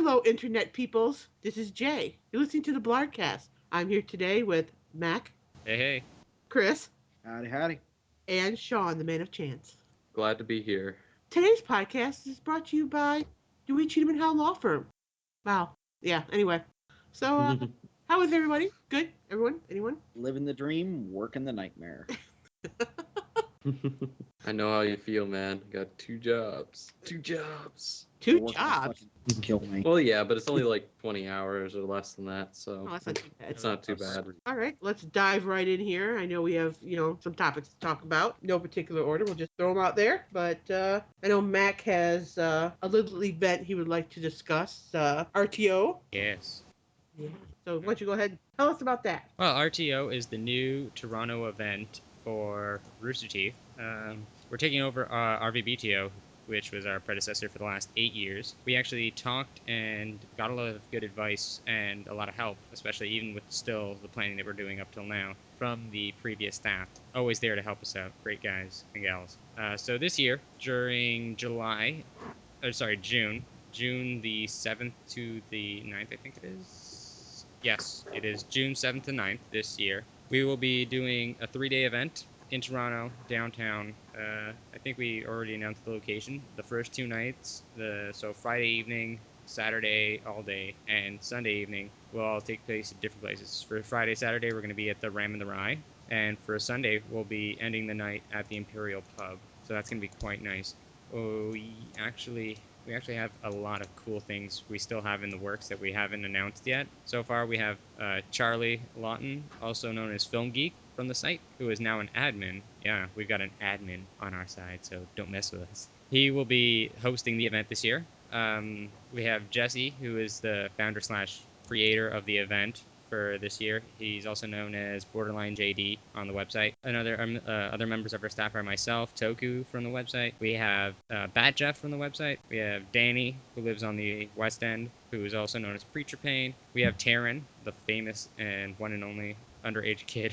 Hello, Internet peoples. This is Jay. You're listening to the Blarggcast. I'm here today with Mac, Hey, hey. Chris, Howdy, howdy. and Sean, the man of chance. Glad to be here. Today's podcast is brought to you by Dewey Cheatham and Howe Law Firm. Wow. Yeah, anyway. So, how is everybody? Good? Everyone? Anyone? Living the dream, working the nightmare. I know how you feel, man. Got two jobs. Two jobs. I Two work to jobs? fucking kill me. Well, yeah, but it's only like 20 hours or less than that, so Oh, that's not too bad. it's not too bad. All right, let's dive right in here. I know we have, some topics to talk about. No particular order. We'll just throw them out there. But I know Mac has a little event he would like to discuss. RTO. Yes. Yeah. So why don't you go ahead and tell us about that? Well, RTO is the new Toronto event for Rooster Teeth. We're taking over RVBTO, which was our predecessor for the last 8 years. We actually talked and got a lot of good advice and a lot of help, especially even with still the planning that we're doing up till now, from the previous staff. Always there to help us out. Great guys and gals. So this year, during June the 7th to the 9th, I think it is. Yes, it is June 7th to 9th this year. We will be doing a 3-day event in Toronto, downtown. I think we already announced the location. The first 2 nights, so Friday evening, Saturday all day, and Sunday evening will all take place at different places. For Friday, Saturday, we're going to be at the Ram and the Rye, and for Sunday, we'll be ending the night at the Imperial Pub. So that's going to be quite nice. Oh, we actually have a lot of cool things we still have in the works that we haven't announced yet. So far, we have Charlie Lawton, also known as Film Geek from the site, who is now an admin. Yeah, we've got an admin on our side, so don't mess with us. He will be hosting the event this year. We have Jesse, who is the founder slash creator of the event for this year. He's also known as Borderline JD on the website. Other members of our staff are myself, Toku from the website. We have Bat Jeff from the website. We have Danny, who lives on the West End, who is also known as Preacher Pain. We have Taryn, the famous and one and only underage kid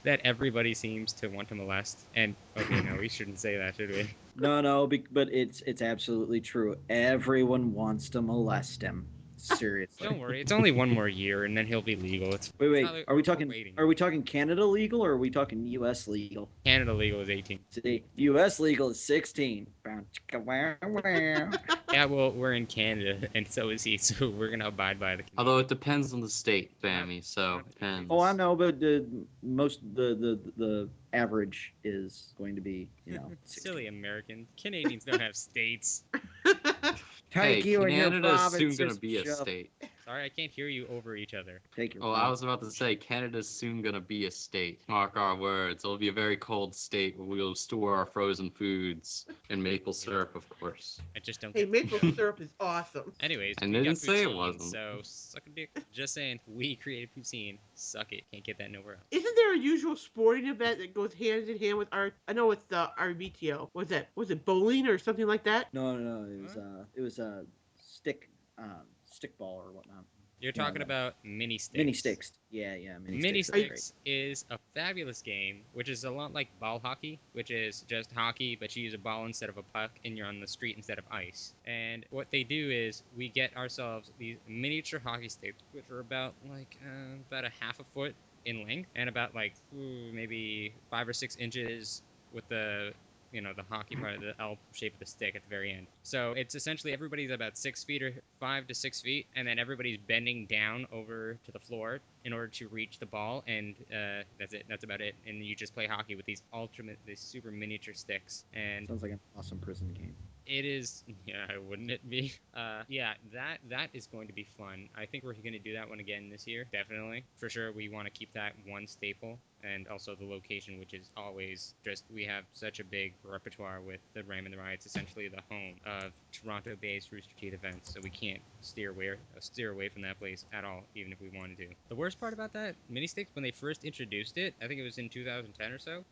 that everybody seems to want to molest. And okay, no, we shouldn't say that, should we? No, but it's absolutely true. Everyone wants to molest him. Seriously. Don't worry, it's only one more year, and then he'll be legal. Wait. We're Are we waiting. talking Canada legal or are we talking US legal? Canada legal is 18. See, US legal is 16. Yeah, well, we're in Canada, and so is he, so we're gonna abide by the. Although it depends on the state, Fammy, so depends. Oh, I know, but the average is going to be 16. Silly Americans. Canadians don't have states. Hey, Take you and your Canada's soon gonna provinces. be a state. Sorry, I can't hear you over each other. Take your. Oh, I was about to say, Canada's soon gonna be a state. Mark our words. It'll be a very cold state where we'll store our frozen foods and maple syrup, of course. I just don't Hey, get the maple joke. syrup is awesome. Anyways, I we got didn't say it poutine, wasn't. so suck a dick. Just saying, we created poutine. Suck it. Can't get that nowhere else. Isn't there a usual sporting event that goes hand in hand with our? I know it's the RBTO. Was it bowling or something like that? No. What? It was a stick ball or whatnot. You're You know, talking the about mini mini sticks. sticks. Yeah, mini Mini sticks. That's great. Sticks is a fabulous game, which is a lot like ball hockey, which is just hockey, but you use a ball instead of a puck, and you're on the street instead of ice. And what they do is we get ourselves these miniature hockey sticks, which are about a half a foot in length, and about maybe 5 or 6 inches with the hockey part of the L shape of the stick at the very end. So it's essentially everybody's about 6 feet or 5 to 6 feet, and then everybody's bending down over to the floor in order to reach the ball, and that's it. That's about it. And you just play hockey with these super miniature sticks. And Sounds like an awesome prison game. it is, yeah, wouldn't it be? Yeah, that is going to be fun. I think we're going to do that one again this year, definitely. For sure, we want to keep that one staple, and also the location, which is always just, we have such a big repertoire with the Ram and the Rye. It's essentially the home of Toronto-based Rooster Teeth events, so we can't steer away from that place at all, even if we wanted to. The worst part about that mini sticks, when they first introduced it, I think it was in 2010 or so,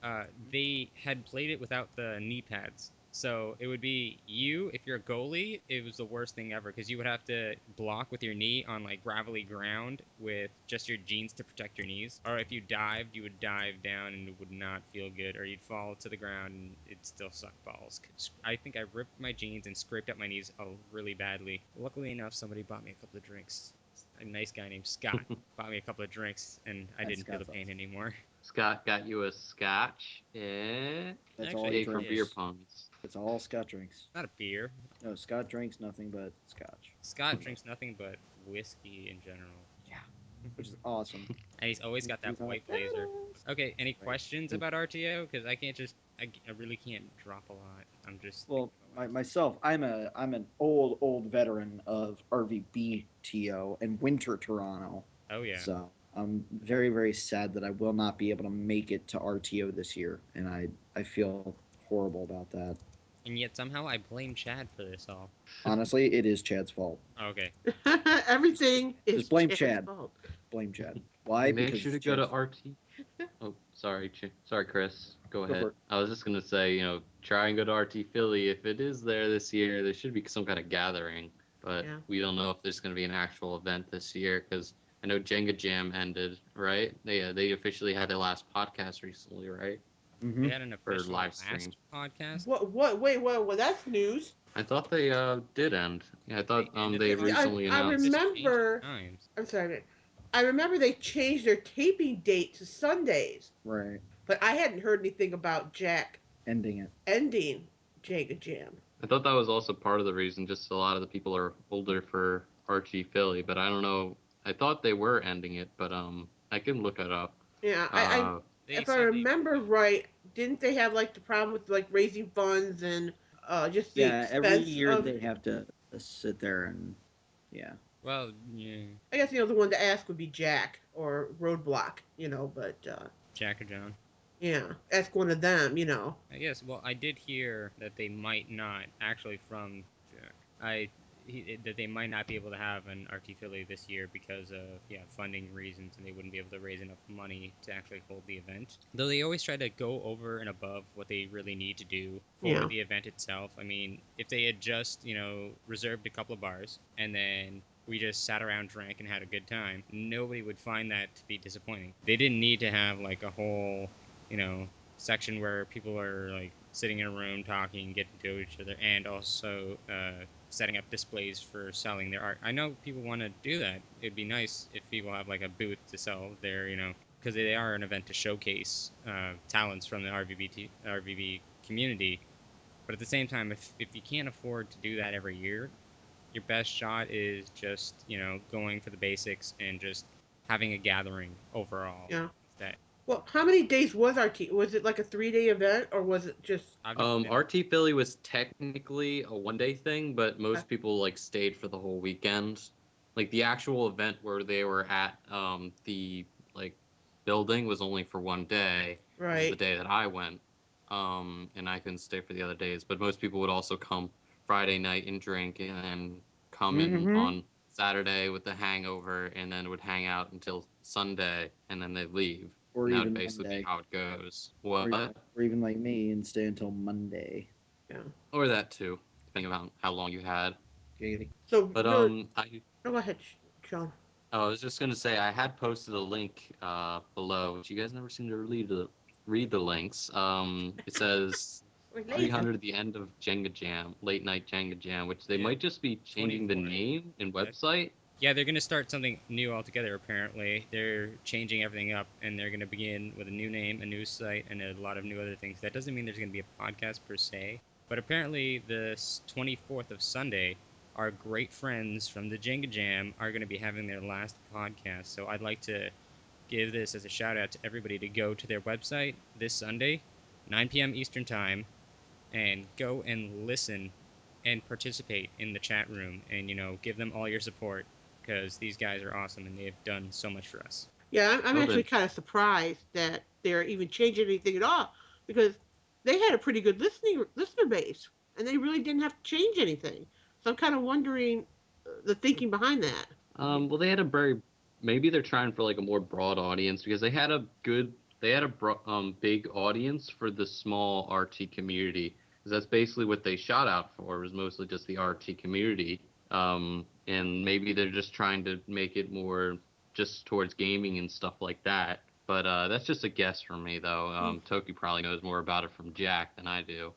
they had played it without the knee pads. So it would be you if you're a goalie. It was the worst thing ever because you would have to block with your knee on like gravelly ground with just your jeans to protect your knees. Or if you dived, you would dive down and it would not feel good. Or you'd fall to the ground and it'd still suck balls. I think I ripped my jeans and scraped up my knees really badly. Luckily enough, somebody bought me a couple of drinks. A nice guy named Scott bought me a couple of drinks and I That's didn't feel the Scott's pain awesome. anymore. Scott got you a scotch. Eh? That's all Actually, he Yay for beer drinks. puns. That's all Scott drinks. not a beer. No, Scott drinks nothing but Scotch. Scott drinks nothing but whiskey in general. Yeah, which is awesome. And he's always got that He's not white blazer. Okay, any right. questions about RTO? Because I can't just, I really can't drop a lot. I'm just Well, thinking about what else. myself, I'm an old veteran of RVBTO and Winter Toronto, Oh, yeah. so I'm very sad that I will not be able to make it to RTO this year, and I feel horrible about that. And yet somehow I blame Chad for this all. Honestly, it is Chad's fault. Okay. Everything Just is blame Chad's Chad. fault. Blame Chad. Why? Make Because sure it's to go Chad's to fault. RT. Oh, sorry, sorry, Chris. Go Go for ahead. it. I was just gonna say, try and go to RT Philly. If it is there this year, there should be some kind of gathering, but Yeah. we don't know if there's gonna be an actual event this year because I know Jenga Jam ended, right? They officially had their last podcast recently, right? Mm-hmm. They had an Or official live stream. last podcast. What? Wait, what? Well, that's news. I thought they did end. Yeah, I They thought ended they already. recently I They just announced. changed remember. the times. I'm sorry. I remember they changed their taping date to Sundays, Right. but I hadn't heard anything about Jack Ending it. ending Jenga Jam. I thought that was also part of the reason. Just a lot of the people are older for RT Philly, but I don't know. I thought they were ending it, but I can look it up. Yeah, Uh, They if I said they remember would. right, didn't they have like the problem with like raising funds and just the Yeah. Every expense year of? they have to sit there and yeah. Well, yeah. I guess the one to ask would be Jack or Roadblock, but Jack or John. yeah, ask one of them. I guess. Well, I did hear that they might not actually from Jack. That they might not be able to have an RT Philly this year because of funding reasons, and they wouldn't be able to raise enough money to actually hold the event. Though they always try to go over and above what they really need to do for Yeah, the event itself. I mean, if they had just reserved a couple of bars and then we just sat around, drank, and had a good time, nobody would find that to be disappointing. They didn't need to have like a whole you know section where people are like sitting in a room talking, getting to know each other, and also setting up displays for selling their art. I know people want to do that. It'd be nice if people have like a booth to sell their, because they are an event to showcase talents from the RVB community. But at the same time, if you can't afford to do that every year, your best shot is just going for the basics and just having a gathering overall yeah. instead. Well, how many days was our team? Was it like a 3-day event or was it just? I've never been. RT Philly was technically a 1 day thing, but Okay, most people like stayed for the whole weekend. Like the actual event where they were at the like building was only for 1 day, which is the right. day that I went. And I couldn't stay for the other days, but most people would also come Friday night and drink and then come in Mm-hmm. on Saturday with the hangover and then would hang out until Sunday and then they'd leave. Or And that would even basically be Monday. how it goes. Or, What? or even like me and stay until Monday. Yeah. Or that too, depending on how long you had. Giggity. So But really, I no, go ahead, Sean. I was just gonna say I had posted a link below, which you guys never seem to read the links. It says We're lazy. 300 at the end of Jenga Jam, Late Night Jenga Jam, which they Yeah, might just be changing the 24. name and Yeah, website. yeah, they're gonna start something new altogether. Apparently, they're changing everything up, and they're gonna begin with a new name, a new site, and a lot of new other things. That doesn't mean there's gonna be a podcast per se, but apparently the 24th of Sunday, our great friends from the Jenga Jam are gonna be having their last podcast. So I'd like to give this as a shout out to everybody to go to their website this Sunday, 9 p.m. Eastern Time, and go and listen and participate in the chat room and give them all your support because these guys are awesome and they've done so much for us. Yeah, I'm Oh, actually then kind of surprised that they're even changing anything at all because they had a pretty good listener base and they really didn't have to change anything. So I'm kind of wondering the thinking behind that. well they had a very maybe they're trying for like a more broad audience because they had a big audience for the small RT community. 'Cause that's basically what they shot out for, was mostly just the RT community. And maybe they're just trying to make it more just towards gaming and stuff like that. But that's just a guess from me, though. Toki probably knows more about it from Jack than I do.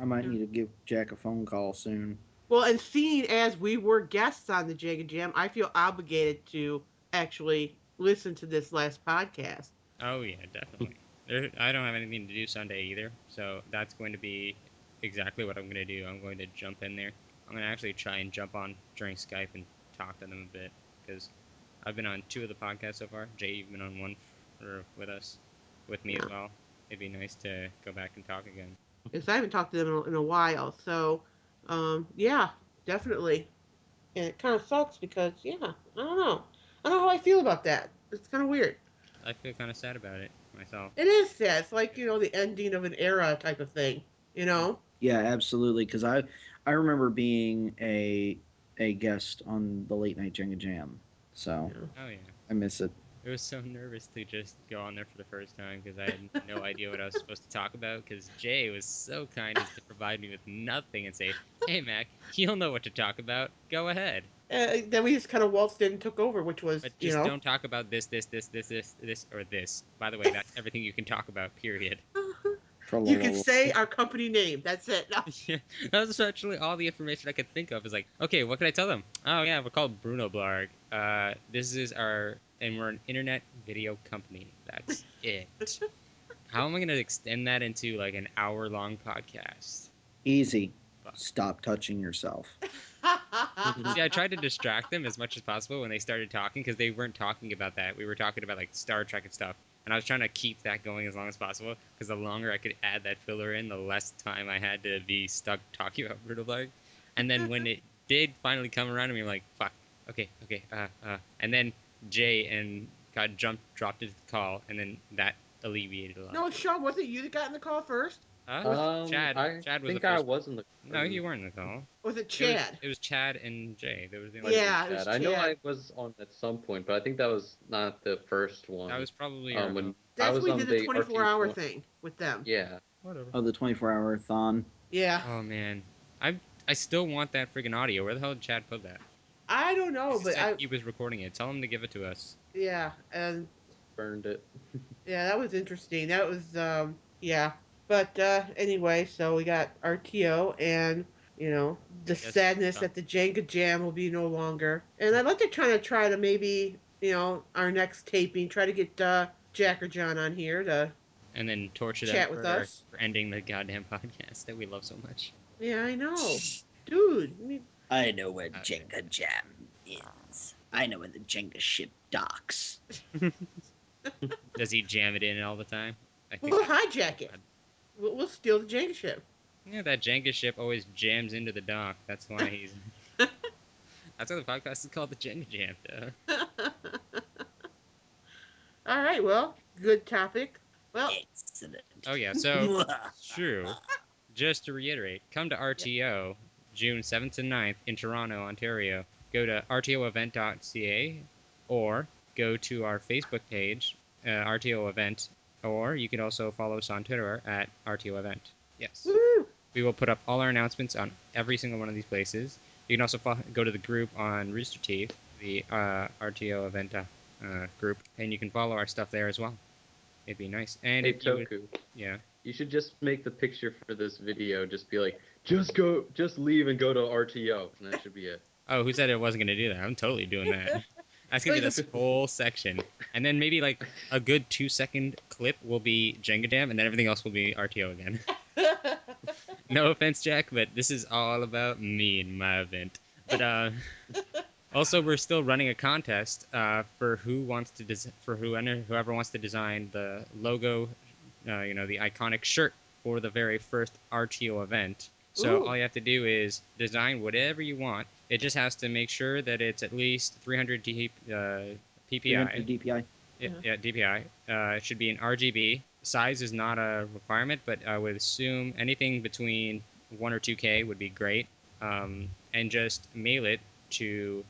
I might need to give Jack a phone call soon. Well, and seeing as we were guests on the Jenga Jam, I feel obligated to actually listen to this last podcast. Oh yeah, definitely. I don't have anything to do Sunday either, so that's going to be exactly what I'm going to do. I'm going to jump in there. I'm going to actually try and jump on during Skype and talk to them a bit because I've been on 2 of the podcasts so far. Jay, you've been on one with us, with me as well. It'd be nice to go back and talk again. Because I haven't talked to them in a while. So, yeah, definitely. And it kind of sucks because, yeah, I don't know. I don't know how I feel about that. It's kind of weird. I feel kind of sad about it myself. It is sad. It's like, the ending of an era type of thing, you know? Yeah, absolutely. Because I remember being a guest on the Late Night Jenga Jam, so Yeah. Oh yeah. I miss it. I was so nervous to just go on there for the first time because I had no idea what I was supposed to talk about. Because Jay was so kind as to provide me with nothing and say, "Hey Mac, you'll know what to talk about. Go ahead, Then we just kind of waltzed in and took over, which was, but just don't talk about this, or this." By the way, that's everything you can talk about. Period. you can say our company name. That's it. No. Yeah, that was actually all the information I could think of. Is like, okay, what can I tell them? Oh yeah, we're called Brunoblargg. This is and we're an internet video company. That's it. How am I going to extend that into like an hour-long podcast? Easy. Fuck. Stop touching yourself. See, I tried to distract them as much as possible when they started talking because they weren't talking about that. We were talking about like Star Trek and stuff, and I was trying to keep that going as long as possible because the longer I could add that filler in, the less time I had to be stuck talking about Brunoblargg. And then when it did finally come around to me, I'm like, fuck, okay, and then Jay and got dropped into the call, and then that alleviated a lot. No, Sean, was it you that got in the call first? Huh? Was Chad. I Chad was the think I first. was in the. No, you weren't in the call. was it It was Chad? it was Chad and Jay. There was the Might only have two. been Yeah, it was Chad. I know Chad. I was on at some point, but I think that was not the first That one. was probably around. When I That's when was we on did the the 24-hour RT1. thing with them. Yeah. Whatever. Oh, the 24-hour thon. Yeah. Oh man, I still want that friggin' audio. Where the hell did Chad put that? I don't know, Because he but said he was recording it. Tell him to give it to us. yeah, and Burned it. yeah, that was interesting. That was yeah. But anyway, so we got RTO and the Yes. sadness that the Jenga Jam will be no longer. And I'd like to try to maybe, our next taping try to get Jack or John on here to And then torture them chat with us. for ending the goddamn podcast that we love so much. Yeah, I know. Dude, I know where Uh, Jenga Jam is. I know where the Jenga ship docks. Does he jam it in all the time? I think we'll that's hijack it. odd. We'll steal the Jenga ship. Yeah, that Jenga ship always jams into the dock. That's why he's. That's why the podcast is called the Jenga Jam. Duh. All right, well, good topic. Well, Excellent. Oh yeah, so true. Just to reiterate, come to yeah. RTO June 7th to 9th in Toronto, Ontario. Go to rtoevent.ca or go to our Facebook page, RTO Event, or you can also follow us on Twitter at RTO Event. Yes. Woo! We will put up all our announcements on every single one of these places. You can also go to the group on Rooster Teeth, the RTO Event group, and you can follow our stuff there as well. It'd be nice. And Hey if you would, Toku, yeah. you should just make the picture for this video. Just be like, just leave and go to RTO, and that should be it. Oh, who said I wasn't gonna do that? I'm totally doing that. That's gonna be Like this whole section, and then maybe like a good 2 second clip will be Jenga Jam, and then everything else will be RTO again. No offense, Jack, but this is all about me and my event. But also, we're still running a contest for whoever wants to design the logo, the iconic shirt for the very first RTO event. So all Ooh. you have to do is design whatever you want. It just has to make sure that it's at least 300 PPI. 300 DPI. Yeah, Yeah. yeah, DPI. It should be an RGB. Size is not a requirement, but I would assume anything between 1 or 2K would be great. And just mail it to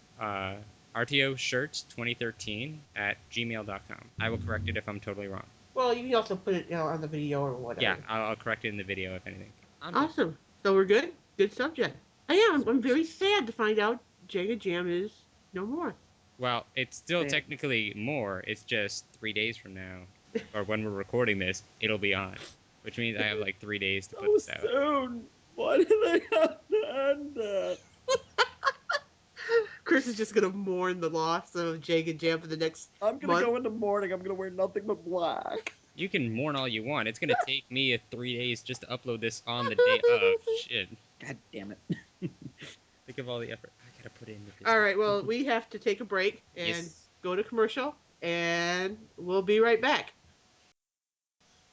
RTO Shirts 2013 at gmail.com. I will correct it if I'm totally wrong. Well, you can also put it, on the video or Yeah, whatever. I'll correct it in the video if anything. I'm good. Awesome. So we're good. Good subject. Oh yeah, I'm Super very sad. sad to find out Jenga Jam is no more. Well, it's still Sad. technically more. It's just 3 days from now, or when we're recording this, it'll be on, which means I have like 3 days to put So this out. soon. Why did they have to end that? Chris is just gonna mourn the loss of Jenga Jam for the next I'm gonna month. go into mourning. I'm gonna wear nothing but black. You can mourn all you want. It's gonna take me 3 days just to upload this on the day of. Shit. God damn it. Think of all the effort I gotta put into this. All right, well, we have to take a break and Yes. go to commercial, and we'll be right back.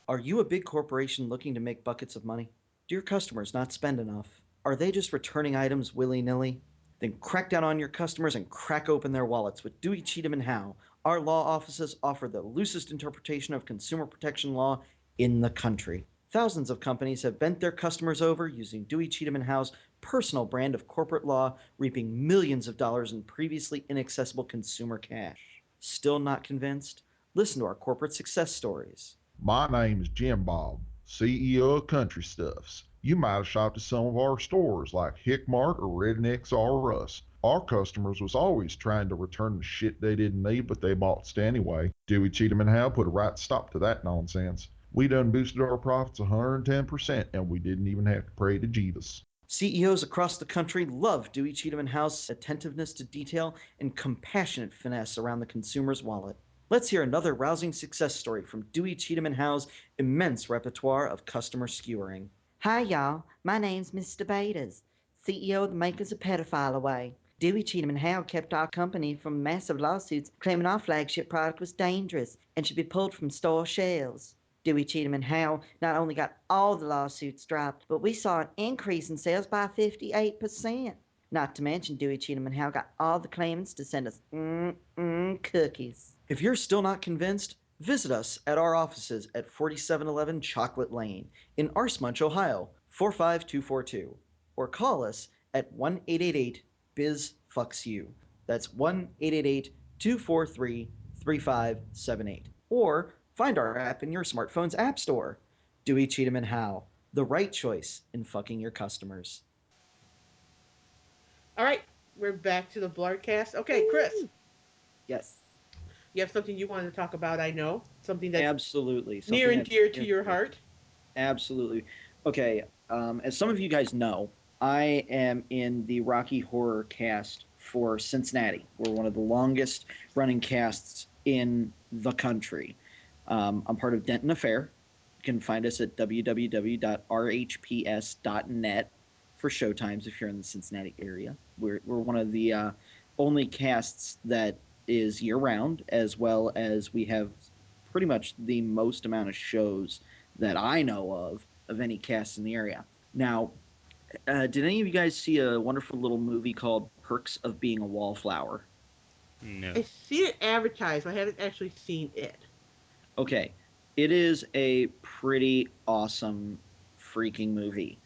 Are you a big corporation looking to make buckets of money? Do your customers not spend enough? Are they just returning items willy nilly? Then crack down on your customers and crack open their wallets with Dewey, Cheatham, and Howe. Our law offices offer the loosest interpretation of consumer protection law in the country. Thousands of companies have bent their customers over using Dewey, Cheatham, and Howe's personal brand of corporate law, reaping millions of dollars in previously inaccessible consumer cash. Still not convinced? Listen to our corporate success stories. My name's Jim Bob, CEO of Country Stuffs. You might have shopped at some of our stores like Hickmart or Rednecks R Us. Our customers was always trying to return the shit they didn't need but they bought anyway. Dewey Cheatham and Howe put a right stop to that nonsense. We done boosted our profits 110% and we didn't even have to pray to Jeebus. CEOs across the country love Dewey Cheatham and Howe's attentiveness to detail and compassionate finesse around the consumer's wallet. Let's hear another rousing success story from Dewey Cheatham and Howe's immense repertoire of customer skewering. Hi, y'all. My name's Mr. Betas, CEO of the makers of Pedophile Away. Dewey Cheatham and Howe kept our company from massive lawsuits claiming our flagship product was dangerous and should be pulled from store shelves. Dewey Cheatham and Howe not only got all the lawsuits dropped, but we saw an increase in sales by 58%. Not to mention, Dewey Cheatham and Howe got all the claimants to send us cookies. If you're still not convinced, visit us at our offices at 4711 Chocolate Lane in Arsemunch, Ohio, 45242, or call us at 1-888-BIZ-FUCKS-YOU. That's 1-888-243-3578. Or find our app in your smartphone's app store. Dewey Cheatham and Howe, the right choice in fucking your customers. All right, we're back to the Blarggcast. Okay, Chris, Yes, you have something you wanted to talk about, I know. Something that's absolutely. near Something and that's dear to near your dear. heart. Absolutely. Okay, as some of you guys know, I am in the Rocky Horror cast for Cincinnati. We're one of the longest running casts in the country. I'm part of Denton Affair. You can find us at www.rhps.net for showtimes if you're in the Cincinnati area. We're one of the only casts that is year round, as well as we have pretty much the most amount of shows that I know of any cast in the area. Now, did any of you guys see a wonderful little movie called Perks of Being a Wallflower? I No. see it advertised, but I haven't actually seen it. Okay, it is a pretty awesome freaking movie.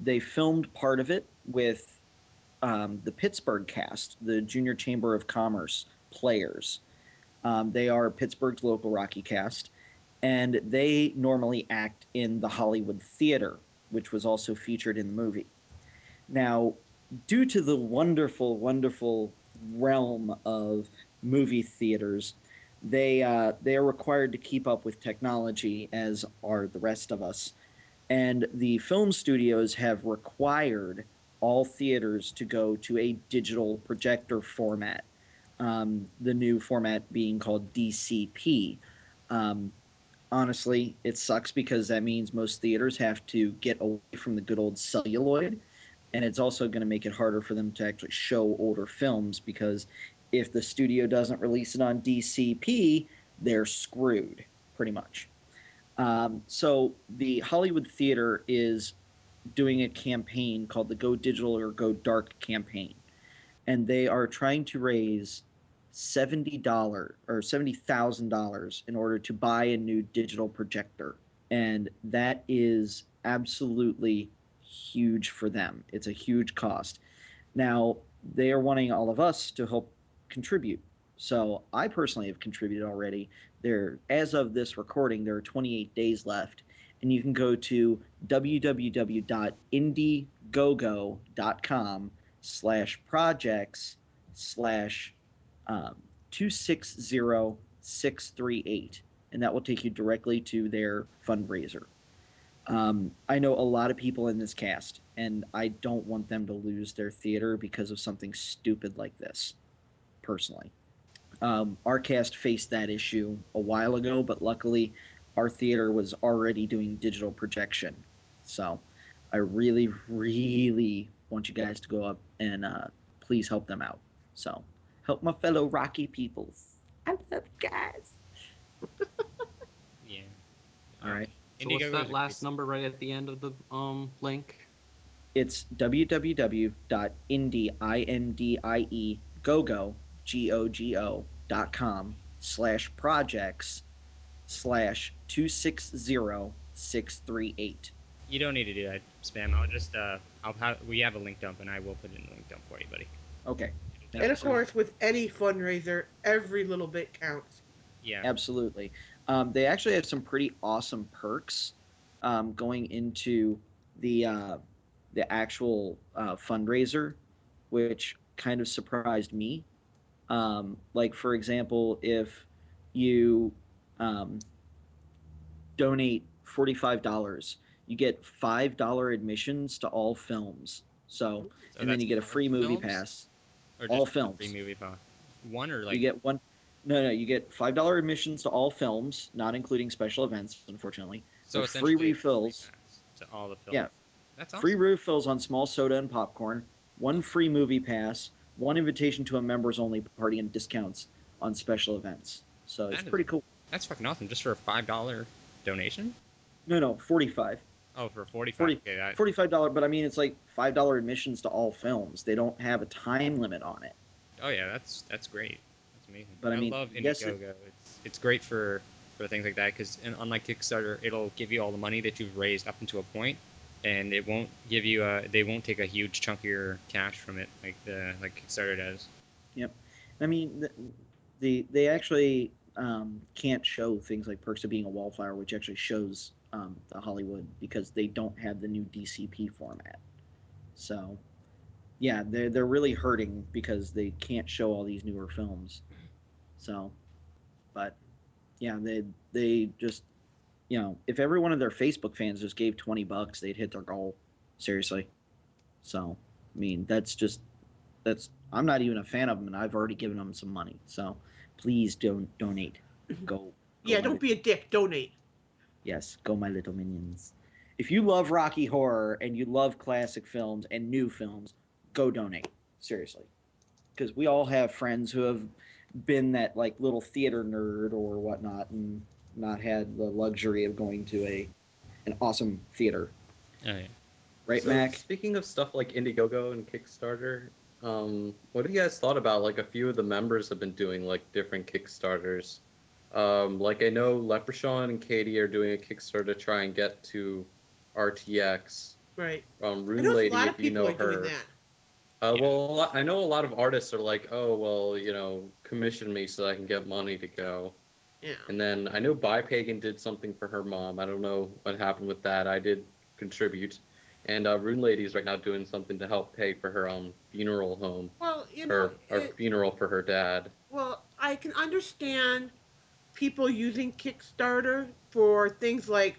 They filmed part of it with the Pittsburgh cast, the Junior Chamber of Commerce players. They are Pittsburgh's local Rocky cast, and they normally act in the Hollywood Theater, which was also featured in the movie. Now, due to the wonderful, wonderful realm of movie theaters, they are required to keep up with technology, as are the rest of us. And the film studios have required all theaters to go to a digital projector format. The new format being called DCP. Um, Honestly, it sucks because that means most theaters have to get away from the good old celluloid, and it's also going to make it harder for them to actually show older films because if the studio doesn't release it on DCP, they're screwed pretty much. So the Hollywood Theater is doing a campaign called the Go Digital or Go Dark campaign, and they are trying to raise $70 or $70,000 in order to buy a new digital projector, and that is absolutely huge for them. It's a huge cost. Now, they are wanting all of us to help contribute. So I personally have contributed already. There, as of this recording, there are 28 days left, and you can go to www.indiegogo.com/projects slash 260638, and that will take you directly to their fundraiser. I know a lot of people in this cast, and I don't want them to lose their theater because of something stupid like this, personally. Our cast faced that issue a while ago, but luckily our theater was already doing digital projection. So I really, really want you guys to go up and please help them out. So help my fellow Rocky peoples. I love you guys. Yeah. All right. So what's Indiegogo that is a great. last number right at the end of the link? It's www.indiegogo.com/projects/260638. You don't need to do that spam. I'll just we have a link dump and I will put it in the link dump for you, buddy. Okay. It'll take And you of straight. Absolutely. course, with any fundraiser, every little bit counts. Yeah. Absolutely. They actually have some pretty awesome perks going into the uh, the actual fundraiser, which kind of surprised me. Like for example, if you um, donate $45, you get $5 admissions to all films. So, So and then that's you get a all free movie films pass. or All just the free films. movie pass? One or You like get one. No, no, you get $5 admissions to all films, not including special events, unfortunately. But so free essentially a free refills. pass to all the Yeah, films. That's free awesome. refills on small soda and popcorn. One Oh, free movie pass. One invitation to a members only party and discounts on special events. So it's that is pretty cool. that's fucking awesome. Just for a $5 donation? No, no, 45. Oh, for 45. 40 Okay, that $45, but I mean it's like $5 admissions to all films. They don't have a time limit on it. oh yeah, that's great. That's amazing. But I I mean, love yes, it. Indiegogo. It's great for things like that because unlike Kickstarter, it'll give you all the money that you've raised up until a point, and it won't give you they won't take a huge chunk of your cash from it like Kickstarter does. Yep. I mean, they actually can't show things like Perks of Being a Wallflower, which actually shows the Hollywood because they don't have the new DCP format. So yeah, they're really hurting because they can't show all these newer films. So, but yeah, they just if every one of their Facebook fans just gave $20, they'd hit their goal. Seriously. So I mean, that's I'm not even a fan of them, and I've already given them some money. So please don't donate. Go Yeah, my don't be a dick. Donate. yes, go my little minions. If you love Rocky Horror and you love classic films and new films, go donate. Seriously, because we all have friends who have been that like little theater nerd or whatnot and not had the luxury of going to a an awesome theater. Oh yeah. Right, So Mac? speaking of stuff like Indiegogo and Kickstarter, what have you guys thought about? Like a few of the members have been doing like different Kickstarters. Like I know Leprechaun and Katie are doing a Kickstarter to try and get to RTX. Right. I Rune know a Lady, lot of if you people know are doing her. that. Yeah. I know a lot of artists are like, oh well, commission me so I can get money to go. Yeah. And then I know Bi Pagan did something for her mom. I don't know what happened with that. I did contribute. And Rune Lady is right now doing something to help pay for her funeral home, Well, her funeral for her dad. well, I can understand people using Kickstarter for things like,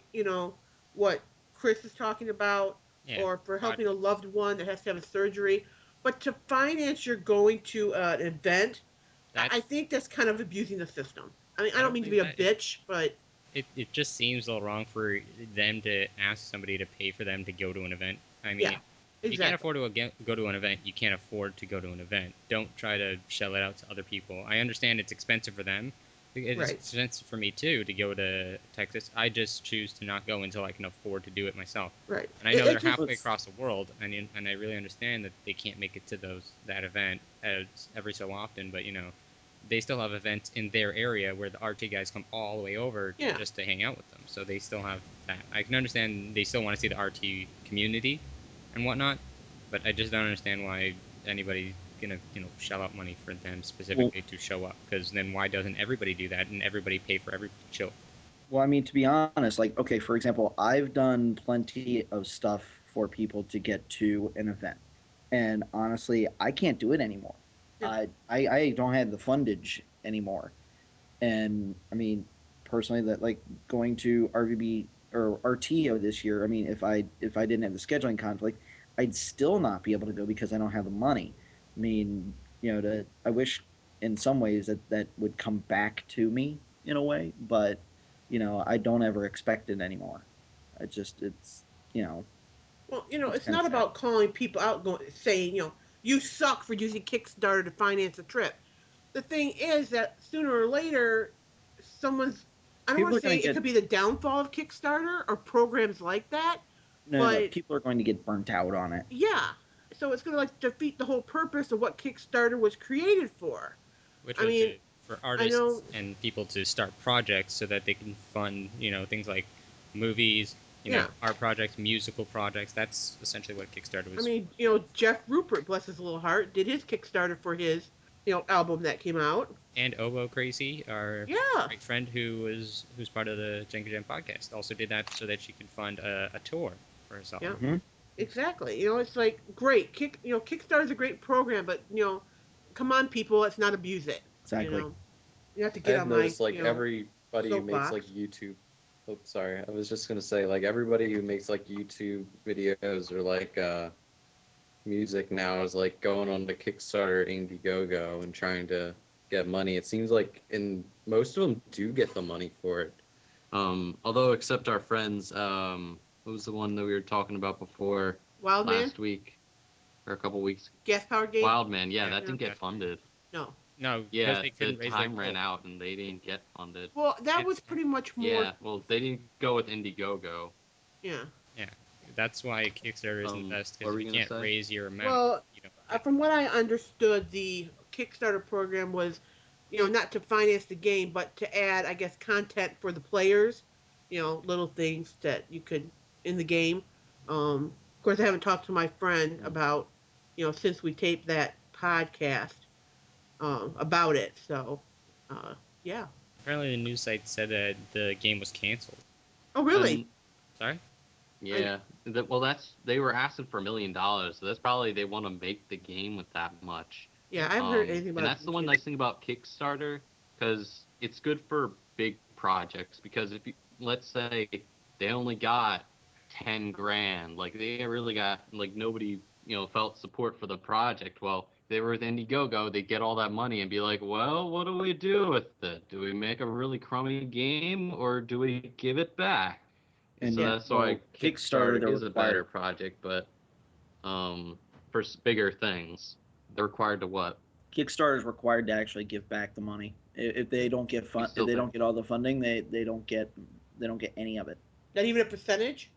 what Chris is talking about, Yeah. or for helping a Projects. loved one that has to have a surgery. But to finance your going to an event, I That's think that's kind of abusing the system. I mean, I I don't don't mean to think be a that bitch, but it just seems a little wrong for them to ask somebody to pay for them to go to an event. I yeah, mean, if you can't exactly. afford to go to an event, you can't afford to go to an event. Don't try to shell it out to other people. I understand it's expensive for them. It's Right, expensive for me too to go to Texas. I just choose to not go until I can afford to do it myself. right. And I It, know they're it just, Well, halfway across the world, and I really understand that they can't make it to that event every so often. But they still have events in their area where the RT guys come all the way over yeah, just to hang out with them. So they still have that. I can understand they still want to see the RT community and whatnot, but I just don't understand why anybody's gonna shell out money for them well, specifically to show up. Because then why doesn't everybody do that and everybody pay for everybody to chill? Well, I mean, to be honest, like, okay, for example, I've done plenty of stuff for people to get to an event, and honestly, I can't do it anymore. Yeah. I don't have the fundage anymore, and I mean, personally, that like going to RVB or RTO this year. I mean, if I didn't have the scheduling conflict, I'd still not be able to go because I don't have the money. I mean, I wish in some ways that would come back to me in a way, but I don't ever expect it anymore. It's you know, Well, it's it's kind of not sad. about calling people out, going saying, you suck for using Kickstarter to finance a trip. The thing is that sooner or later, someone's. I don't want People to are say going to it get could be the downfall of Kickstarter or programs like that, no. but People are going to get burnt out on it. yeah. So it's going to like defeat the whole purpose of what Kickstarter was created for. which I was mean, for I artists know, and people to start projects so that they can fund, things like movies, yeah. art projects, musical projects. That's essentially what Kickstarter I was mean, for. Jeff Rupert, bless his little heart, did his Kickstarter for his, album that came out. And Obo Crazy, our Yeah, great friend who's part of the JengaJam podcast, also did that so that she could fund a tour for herself. yeah, Hmm. exactly. It's like great. Kickstarter's a great program, but come on, people, let's not abuse it. You Exactly. know, you have to I get have on my, noticed like everybody who makes like soapbox. YouTube. Oh, sorry. I was just gonna say like everybody who makes like YouTube videos or like music now is like going on the Kickstarter, Indiegogo, and trying to get money. It seems like and most of them do get the money for it. Although except our friends, what was the one that we were talking about before Wildman, last week or a couple weeks? gas powered game. Wildman, yeah, Yeah, that Yeah, didn't get funded. no. no, because Yeah, they the couldn't raise their time ran goal. out and they didn't get funded. Well, that was It's pretty much more. Yeah, well, they didn't go with Indiegogo. Yeah. Yeah, that's why Kickstarter isn't the best, What because were if we you gonna can't say? raise your amount, Well, you don't get from what I understood, the Kickstarter program was, not to finance the game, but to add, I guess, content for the players. Little things that you could in the game. Of course, I haven't talked to my friend Mm. about, since we taped that podcast, about it. So, uh, yeah. apparently the news site said that the game was canceled. Oh, really? And Sorry? I yeah, well, that's they were asking for $1 million, so that's probably they want to make the game with that much. Yeah, I haven't heard anything And about it that's being the one canceled. nice thing about Kickstarter, because it's good for big projects. Because if you, let's say they only got 10 grand, like they really got like nobody felt support for the project. Well, if they were with Indiegogo, they'd get all that money and be like, well, what do we do with it? Do we make a really crummy game or do we give it back? And So yeah, that's why well, Kickstarter, Kickstarter they're is a better required. project, but for bigger things, they're required to what? Kickstarter is required to actually give back the money. If they don't get You if still they think? don't get all the funding, they don't get any of it. Not even a percentage?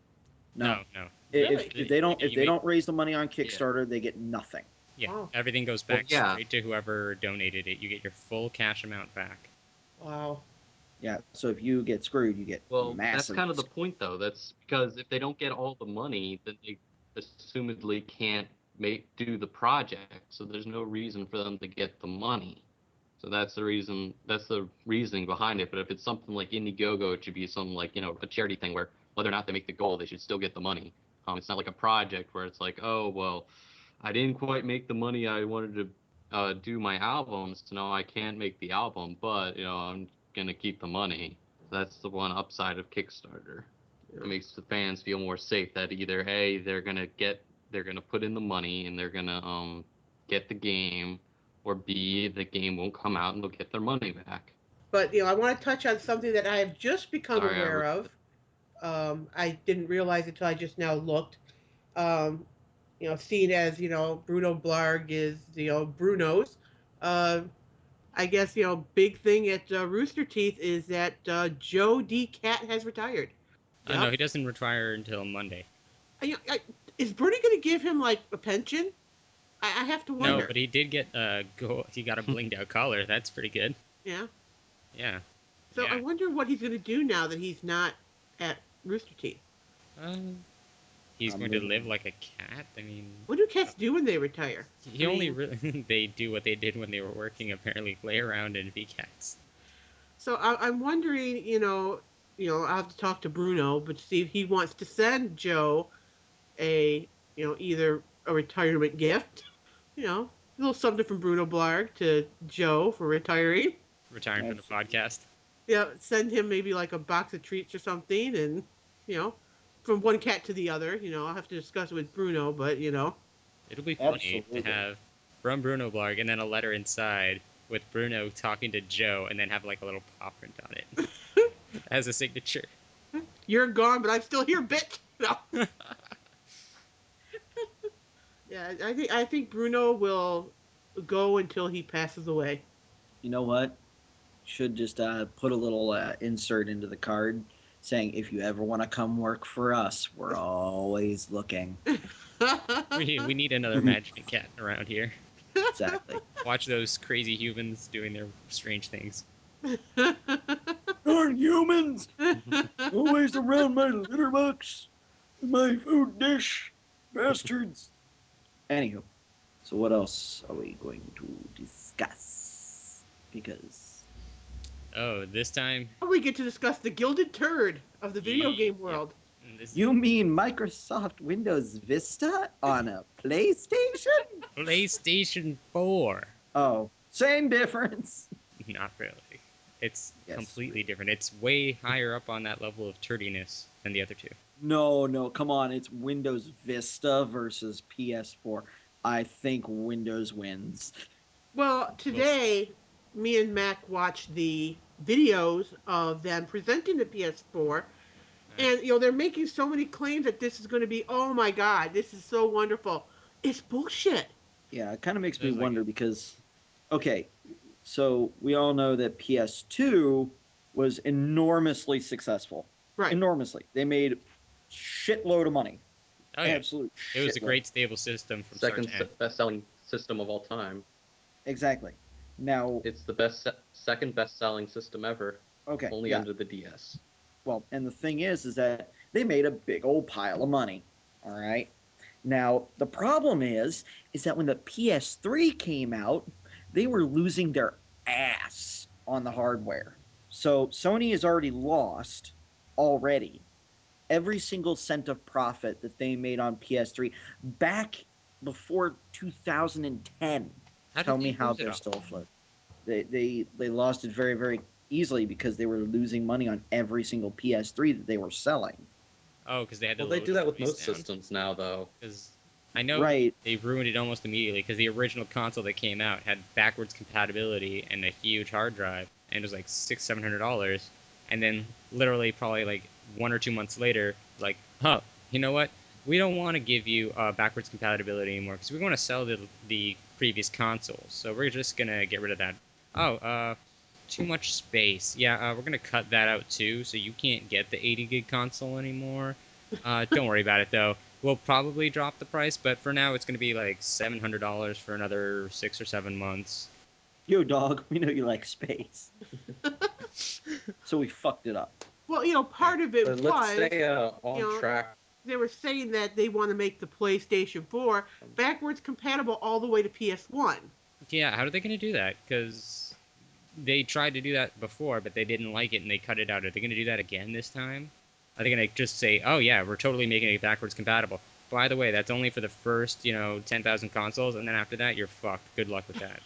No, No, no. if Really? if they don't if You they make don't raise the money on Yeah. Kickstarter, they get nothing. Yeah, Wow. everything goes Well, back yeah. straight to whoever donated it. You get your full cash amount back. Wow. Yeah, so if you get screwed, you get Well, that's massive. kind of the point, though. That's because if they don't get all the money, then they assumedly can't do the project. So there's no reason for them to get the money. So that's the reason. That's the reasoning behind it. But if it's something like Indiegogo, it should be something like a charity thing where whether or not they make the goal, they should still get the money. It's not like a project where it's like, oh well, I didn't quite make the money I wanted to do my album, so now I can't make the album, but I'm gonna keep the money. That's the one upside of Kickstarter. It Yeah. makes the fans feel more safe that either A, they're gonna put in the money and they're gonna get the game, or B, the game won't come out and they'll get their money back. But I want to touch on something that I have just become Sorry, aware of. I didn't realize it until I just now looked. Um, seeing as Brunoblargg is Bruno's. Uh, I guess big thing at Rooster Teeth is that Joe D. Cat has retired. No, Yep. he doesn't retire until Monday. Is Bernie going to give him like a pension? I have to No, wonder. but he did get he got a blinged out collar. That's pretty good. Yeah. Yeah, So I yeah. wonder what he's going to do now that he's not at Rooster Teeth. Um, he's I'm going to moving live on. like a cat. I mean, What do cats do when they retire? he I only mean, really they do what they did when they were working. Apparently, play around and be cats. so I'm wondering, I'll have to talk to Bruno, but see if he wants to send Joe a, either a retirement gift, a little something from Bruno Blarg to Joe for retiring. Retiring from the Absolutely. podcast. Yeah, send him maybe like a box of treats or something, and you know, from one cat to the other. I'll have to discuss it with Bruno, but. It'll be funny to Absolutely. have from Bruno Blarg and then a letter inside with Bruno talking to Joe and then have like a little paw print on it as a signature. You're gone, but I'm still here, bitch. No. Yeah, I think Bruno will go until he passes away. You know what? Should just put a little insert into the card saying, if you ever want to come work for us, we're always looking. We need another magic cat around here. Exactly. Watch those crazy humans doing their strange things. Darn humans! Always around my litter box, my food dish, bastards. Anywho, so what else are we going to discuss? Because Oh, this time, we get to discuss the gilded turd of the video game yep. world. This is you mean Microsoft Windows Vista on a PlayStation? PlayStation 4. Oh, same difference. Not really. It's Yes. completely different. It's way higher up on that level of turdiness than the other two. No, no, come on. It's Windows Vista versus PS4. I think Windows wins. Well, We'll see. today, me and Mac watched the videos of them presenting the PS4, Uh, and they're making so many claims that this is going to be, oh my god, this is so wonderful. It's bullshit. Yeah, it kind of makes me there's like wonder because, okay, so we all know that PS2 was enormously successful. Right. Enormously. They made shitload of money. oh yeah, Absolute it was a shitload. great stable system from start Second to end. best-selling system of all time. Exactly. Now, It's the second best-selling system ever, okay, only yeah. under the DS. Well, and the thing is that they made a big old pile of money. All right. Now, the problem is that when the PS3 came out, they were losing their ass on the hardware. So Sony has already lost already every single cent of profit that they made on PS3 back before 2010. How did Tell me they how lose it they're all? still afloat. They lost it very very easily because they were losing money on every single PS3 that they were selling. Oh, because they had to Well, they load do the that with price most down. systems now, though. Because I know Right. they ruined it almost immediately. Because the original console that came out had backwards compatibility and a huge hard drive, and it was like $600-700. And then literally probably like 1 or 2 months later, like, huh, you know what? We don't want to give you backwards compatibility anymore because we want to sell the previous consoles. So we're just gonna get rid of that. Oh, too much space. Yeah, we're gonna cut that out too, so you can't get the 80 gig console anymore. Don't worry about it though. We'll probably drop the price, but for now it's gonna be like $700 for another 6 or 7 months. Yo, dog, we know you like space. So we fucked it up. Well, Yeah. part of it But let's was, stay you on know, track. they were saying that they want to make the PlayStation 4 backwards compatible all the way to PS1. Yeah, how are they gonna do that? Because they tried to do that before, but they didn't like it and they cut it out. Are they gonna do that again this time? Are they gonna just say, "Oh yeah, we're totally making it backwards compatible"? By the way, that's only for the first, 10,000 consoles, and then after that, you're fucked. Good luck with that.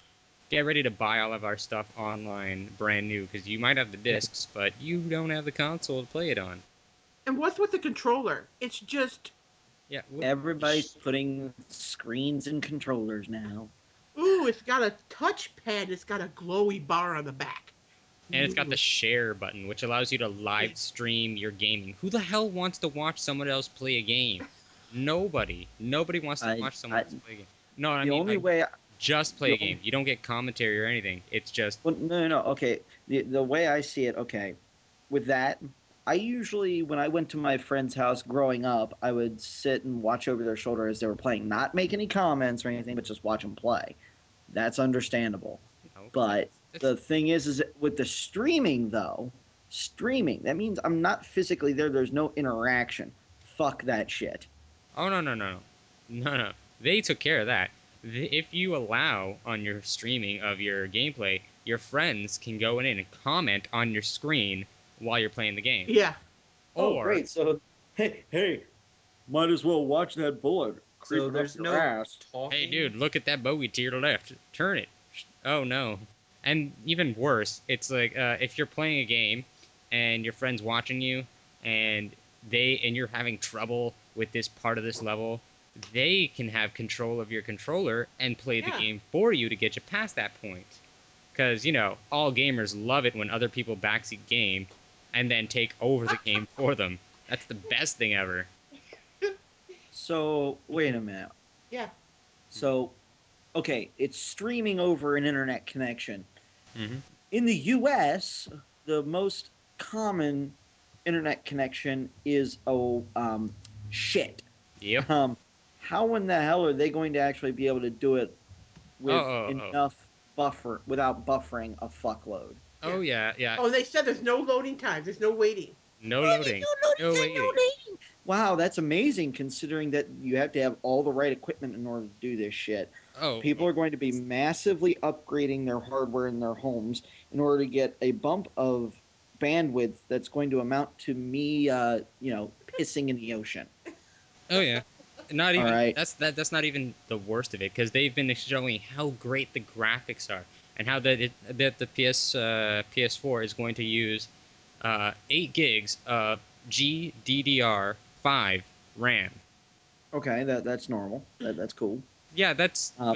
Get ready to buy all of our stuff online, brand new, because you might have the discs, but you don't have the console to play it on. And what's with the controller? It's just, Yeah, Everybody's putting screens and controllers now. ooh, it's got a touchpad. It's got a glowy bar on the back. and it's got the Ooh. share button, which allows you to Yeah. live stream your gaming. Who the hell wants to watch someone else play a game? Nobody. Nobody wants to I, watch someone I else play a game. No, I the mean only like way just play the a game. You don't get commentary or anything. It's just well, no, no, no. Okay, the way I see it, okay, with that, I usually when I went to my friend's house growing up, I would sit and watch over their shoulder as they were playing, not make any comments or anything, but just watch them play. That's understandable. because But it's the thing is with the streaming though, streaming that means I'm not physically there. There's no interaction. Fuck that shit. oh no. They took care of that. If you allow on your streaming of your gameplay, your friends can go in and comment on your screen while you're playing the game. Yeah. Oh, Or great. So, hey, might as well watch that bullet So creeping up there's your no ass. talking. hey, dude, look at that bogey to your left. Turn it. Oh no. And even worse, it's like if you're playing a game and your friend's watching you and you're having trouble with this part of this level, they can have control of your controller and play the Yeah. game for you to get you past that point. Because, all gamers love it when other people backseat game and then take over the game for them. That's the best thing ever. So, wait a minute. Yeah. So, okay, it's streaming over an internet connection. Mm-hmm. In the US, the most common internet connection is shit. Yep. Um, how in the hell are they going to actually be able to do it Oh, with oh, oh. enough buffer without buffering a fuckload? Oh, Yeah. yeah, yeah. Oh, they said there's no loading time. There's no waiting. No Oh, there's loading. no loading No time, no waiting. loading. Wow, that's amazing considering that you have to have all the right equipment in order to do this shit. Oh, People are going to be massively upgrading their hardware in their homes in order to get a bump of bandwidth that's going to amount to me, pissing in the ocean. oh yeah. Not All even right. that's not even the worst of it because they've been showing how great the graphics are and how that the PS4 is going to use 8 gigs of GDDR5 RAM. Okay, that's normal. That's cool. Yeah, that's Uh,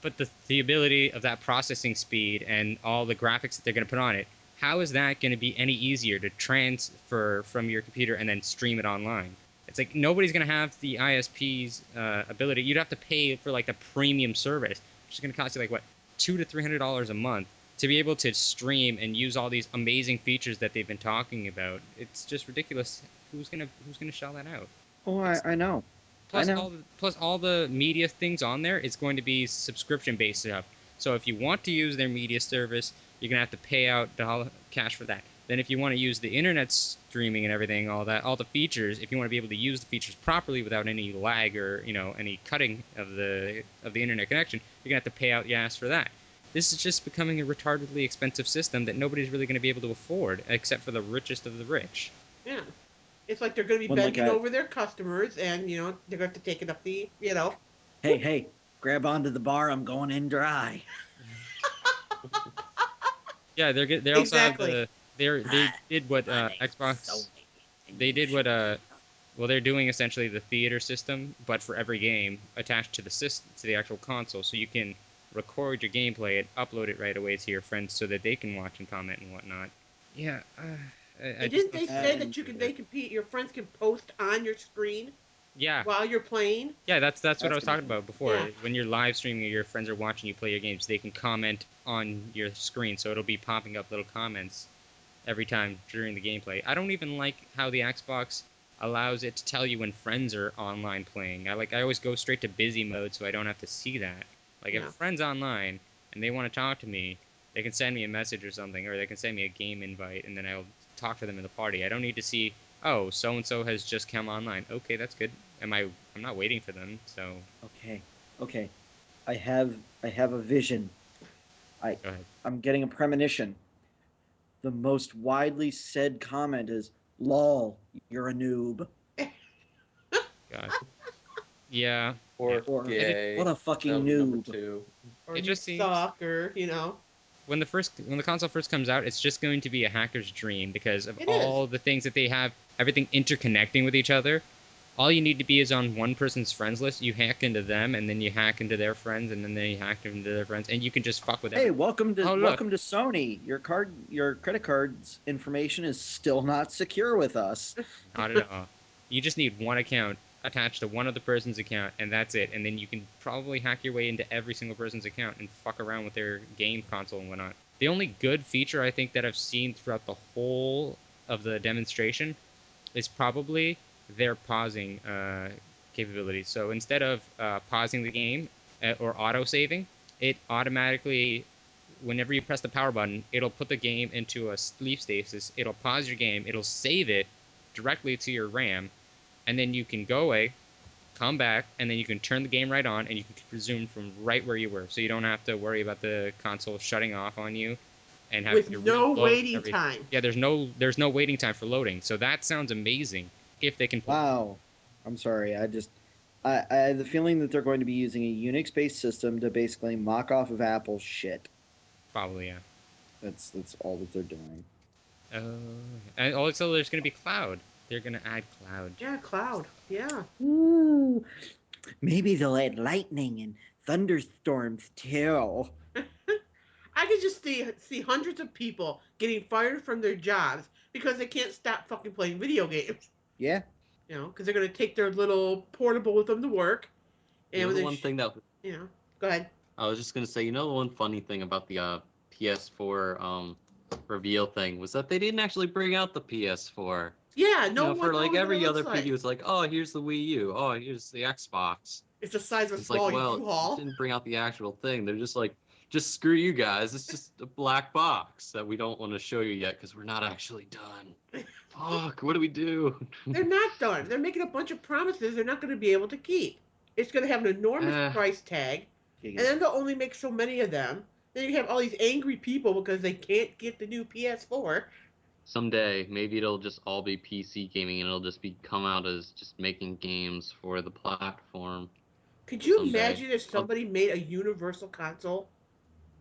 but the ability of that processing speed and all the graphics that they're going to put on it, how is that going to be any easier to transfer from your computer and then stream it online? It's like nobody's going to have the ISP's ability. You'd have to pay for like the premium service, which is going to cost you like what $200 to $300 a month to be able to stream and use all these amazing features that they've been talking about. It's just ridiculous. Who's gonna shell that out? oh, It's I know. I plus know. all the media things on there is going to be subscription based stuff. So if you want to use their media service, you're gonna have to pay out cash for that. Then if you want to use the internet streaming and everything, all that, all the features, if you want to be able to use the features properly without any lag or any cutting of the internet connection, you're gonna have to pay out your ass for that. This is just becoming a retardedly expensive system that nobody's really going to be able to afford, except for the richest of the rich. Yeah. It's like they're going to be When like bending a over their customers, and they're going to have to take it up the. hey, grab onto the bar. I'm going in dry. Yeah, they also have Exactly. they did what My name's Xbox Sony, and they you did should what shut up. well they're doing essentially the theater system, but for every game attached to the actual console, so you can record your gameplay and upload it right away to your friends so that they can watch and comment and whatnot. Yeah, I And just didn't don't they see. say And that they can your friends can post on your screen Yeah, while you're playing? yeah, that's what I that's was gonna talking be about before. Yeah. When you're live streaming or your friends are watching you play your games, they can comment on your screen, so it'll be popping up little comments every time during the gameplay. I don't even like how the Xbox allows it to tell you when friends are online playing. I always go straight to busy mode so I don't have to see that. Like if a Yeah. friend's online and they want to talk to me, they can send me a message or something, or they can send me a game invite, and then I'll talk to them in the party. I don't need to see, oh, so and so has just come online. Okay, that's good. I'm not waiting for them, so okay. Okay, I have a vision. I go ahead. I'm getting a premonition. The most widely said comment is "lol, you're a noob," God. Yeah, yeah. Or or It "what gay. a That fucking would be number noob." two. Or it you just seems suck, or. when the console first comes out, it's just going to be a hacker's dream because of It is. all the things that they have, everything interconnecting with each other. All you need to be is on one person's friends list. You hack into them, and then you hack into their friends, and then they hack into their friends, and you can just fuck with Hey, every. Oh look, welcome to Sony. Your credit card's information is still not secure with us. not at all. You just need one account attached to one other person's account, and that's it. And then you can probably hack your way into every single person's account and fuck around with their game console and whatnot. The only good feature I think that I've seen throughout the whole of the demonstration is probably their pausing capability. So instead of pausing the game or auto saving, it automatically, whenever you press the power button, it'll put the game into a sleep stasis. It'll pause your game. It'll save it directly to your RAM, and then you can go away, come back, and then you can turn the game right on, and you can resume from right where you were. So you don't have to worry about the console shutting off on you. and having with to no reload waiting everything. time. Yeah, there's no waiting time for loading. So that sounds amazing if they can pull. Wow. I'm sorry. I have the feeling that they're going to be using a Unix-based system to basically mock off of Apple's shit. Probably, yeah. That's all that they're doing. And also there's gonna be cloud. They're gonna add cloud Yeah, cloud. stuff. Yeah. Ooh, maybe they'll add lightning and thunderstorms too. I could just see hundreds of people getting fired from their jobs because they can't stop fucking playing video games. Yeah. Because they're gonna take their little portable with them to work, You and know when the they, one thing that go ahead. I was just gonna say, you know the one funny thing about the PS4 reveal thing was that they didn't actually bring out the PS4. Yeah, You no know, one for like knows what it every looks other like. preview, it's like, oh, here's the Wii U, oh, here's the Xbox. It's the size of a It's like, small well, you U-Haul. didn't bring out the actual thing. They're just like, just screw you guys. It's just a black box that we don't want to show you yet because we're not actually done. Fuck, what do we do? They're not done. They're making a bunch of promises they're not going to be able to keep. It's going to have an enormous uh, price tag, and Giggity. then they'll only make so many of them. Then you have all these angry people because they can't get the new PS4. Someday, maybe it'll just all be PC gaming and it'll just be come out as just making games for the platform Could you someday. imagine if somebody made a universal console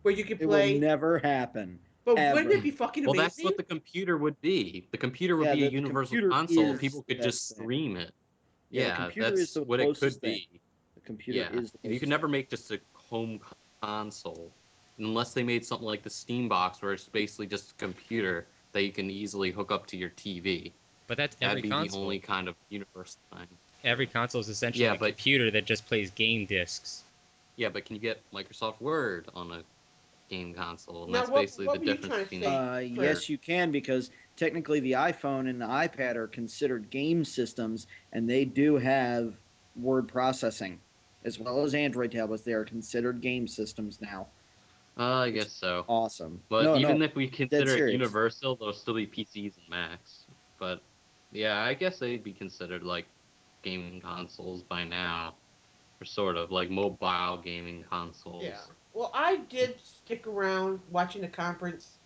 where you could It will play? never happen. But wouldn't it Ever. be fucking Well, that's amazing? what the computer would be. The computer would Yeah, be a the universal computer console. is People the could best just thing. stream it. Yeah, the Yeah, computer is that's the what it closest could thing. be. The computer Yeah, is the if you could closest never thing. make just a home console, unless they made something like the Steam Box, where it's basically just a computer that you can easily hook up to your TV. But that's That'd every be the console. only kind of universal thing. Every console is essentially Yeah, a but computer that just plays game discs. can you get Microsoft Word on a game console? And Now, that's what basically what the were you difference trying to between say, Chris? Yes, you can because technically the iPhone and the iPad are considered game systems, and they do have word processing as well as Android tablets. They are considered game systems now, I which guess is so. awesome. But No, even no, if we dead consider it serious. universal, there'll still be PCs and Macs. But yeah, I guess they'd be considered like gaming consoles by now, or sort of like mobile gaming Yeah. consoles. Well, I did stick around watching the conference,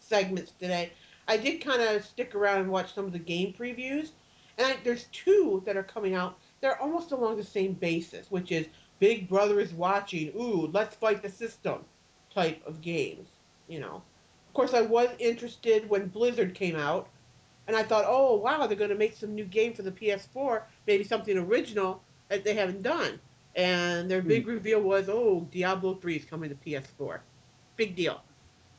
segments today. I did kind of stick around and watch some of the game previews. And there's two that are coming out. They're almost along the same basis, which is Big Brother is watching. Ooh, let's fight the system type of games. Of course, I was interested when Blizzard came out, and I thought, oh wow, they're going to make some new game for the PS4, maybe something original that they haven't done. And their Hmm, big reveal was, oh, Diablo 3 is coming to PS4. Big deal.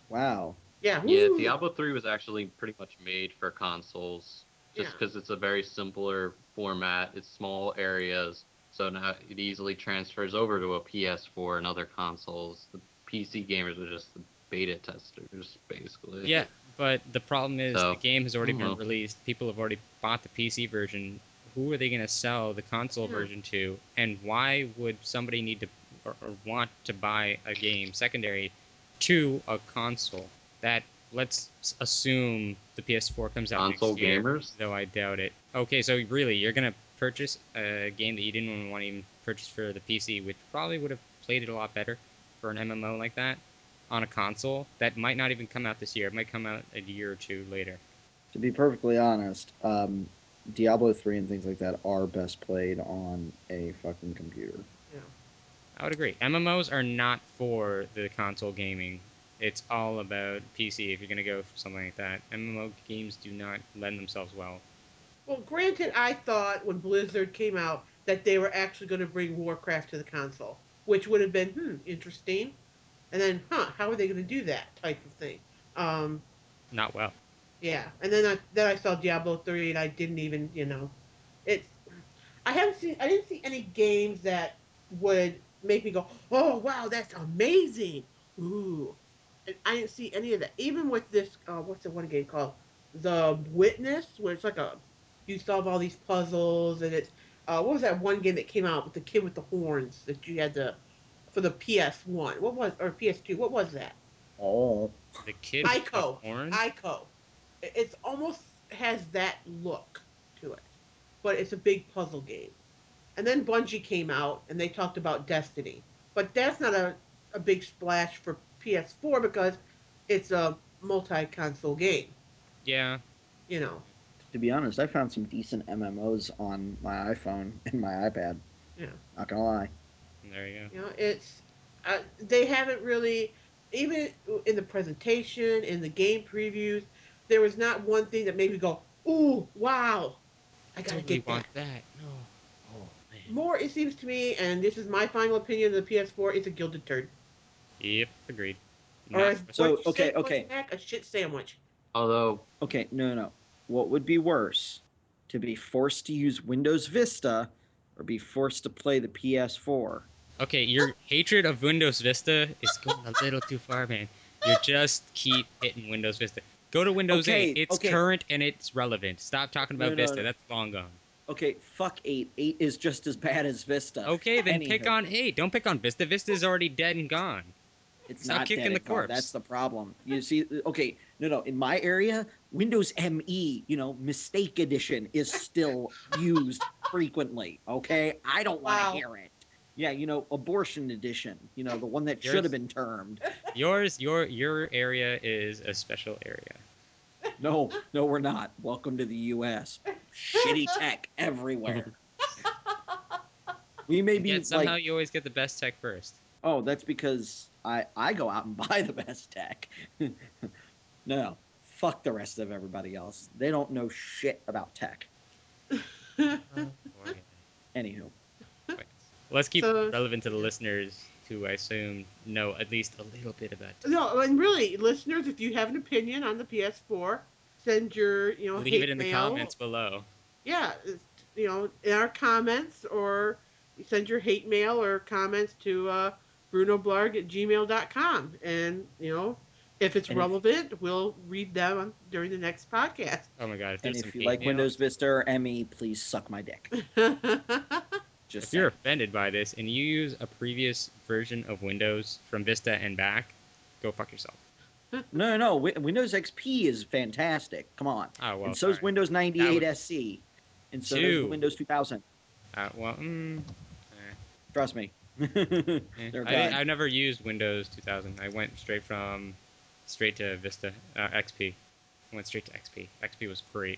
wow. Yeah, Yeah, woo. Diablo 3 was actually pretty much made for consoles Yeah. just because it's a very simpler format. It's small areas, so now it easily transfers over to a PS4 and other consoles. The PC gamers are just the beta testers, basically. Yeah, but the problem is the So, game has I already don't been know. released. People have already bought the PC version. Who are they going to sell the console Yeah. version to? And why would somebody need to or want to buy a game secondary to a console? That let's assume the PS4 comes out Console next year, gamers? though I doubt it. Okay, so really, you're going to purchase a game that you didn't want to even purchase for the PC, which probably would have played it a lot better for an MMO like that on a console that might not even come out this year. It might come out a year or two later. To be perfectly honest, Diablo 3 and things like that are best played on a fucking computer. Yeah. I would agree. MMOs are not for the console gaming. It's all about PC if you're going to go for something like that. MMO games do not lend themselves well. Well, granted, I thought when Blizzard came out that they were actually going to bring Warcraft to the console, which would have been, interesting. And then, how are they going to do that type of thing? Um, Not well. yeah. And then I saw Diablo 3 and I didn't even, it's I didn't see any games that would make me go, "Oh, wow, that's amazing." Ooh. And I didn't see any of that. Even with this what's the one game called? The Witness, where it's like a you solve all these puzzles and it's what was that one game that came out with the kid with the horns that you had to for the PS1? What was or PS2? What was that? Oh, The kid with the Ico. horns? Ico. It's almost has that look to it. But it's a big puzzle game. And then Bungie came out and they talked about Destiny. But that's not a big splash for PS4 because it's a multi-console game. Yeah. You know, To be honest, I found some decent MMOs on my iPhone and my iPad. yeah. Not gonna lie. There you go. It's they haven't really, even in the presentation, in the game previews, there was not one thing that made me go, "Ooh, wow, I gotta Totally get want that." that. No. Oh man. More, it seems to me, and this is my final opinion of the PS4, it's a gilded turd, Yep. Agreed. or Not as what So you okay, say once, okay, Mac, a shit sandwich. Although, okay. No, no, no. What would be worse? To be forced to use Windows Vista, or be forced to play the PS4? okay. Your hatred of Windows Vista is going a little too far, man. You just keep hitting Windows Vista. Go to Windows 8. Okay, It's okay. current and it's relevant. Stop talking No, about no, Vista. no. That's long gone. Okay, fuck 8. 8 is just as bad as Vista. Okay, then pick Anywho, on 8. Don't pick on Vista. Vista is already dead and gone. it's Stop not dead kicking the and gone. That's corpse. the problem. You see, okay, no, no. In my area, Windows ME, Mistake Edition is still used frequently. Okay, I don't want to Wow. hear it. Yeah, Abortion Edition, the one that should have Yours, been termed. your area is a special area. No, no, we're not. Welcome to the US. Shitty tech everywhere. We may And be yet somehow like, you always get the best tech first. oh, that's because I go out and buy the best tech. No, fuck the rest of everybody else. They don't know shit about tech. Oh boy. Anywho, Wait. Let's keep So relevant to the yeah. listeners who I assume know at least a little bit about tech. No, and really, listeners, if you have an opinion on the PS4, send your Leave it hate in the mail. comments below. Yeah, in our comments, or you send your hate mail or comments to brunoblarg@gmail.com, and if it's and if relevant, we'll read them during the next podcast. Oh my god, if and there's some if you hate like mail, Windows Vista or ME, please suck my dick. Just if you're saying. offended by this and you use a previous version of Windows from Vista and back, go fuck yourself. No, no, no. Windows XP is fantastic. Come on, Oh and well, so is sorry. Windows That 98 would SC, and so does the two. Windows 2000. Well, Trust me, they're I good. never used Windows 2000. I went straight to Vista XP. I went straight to XP. XP was great,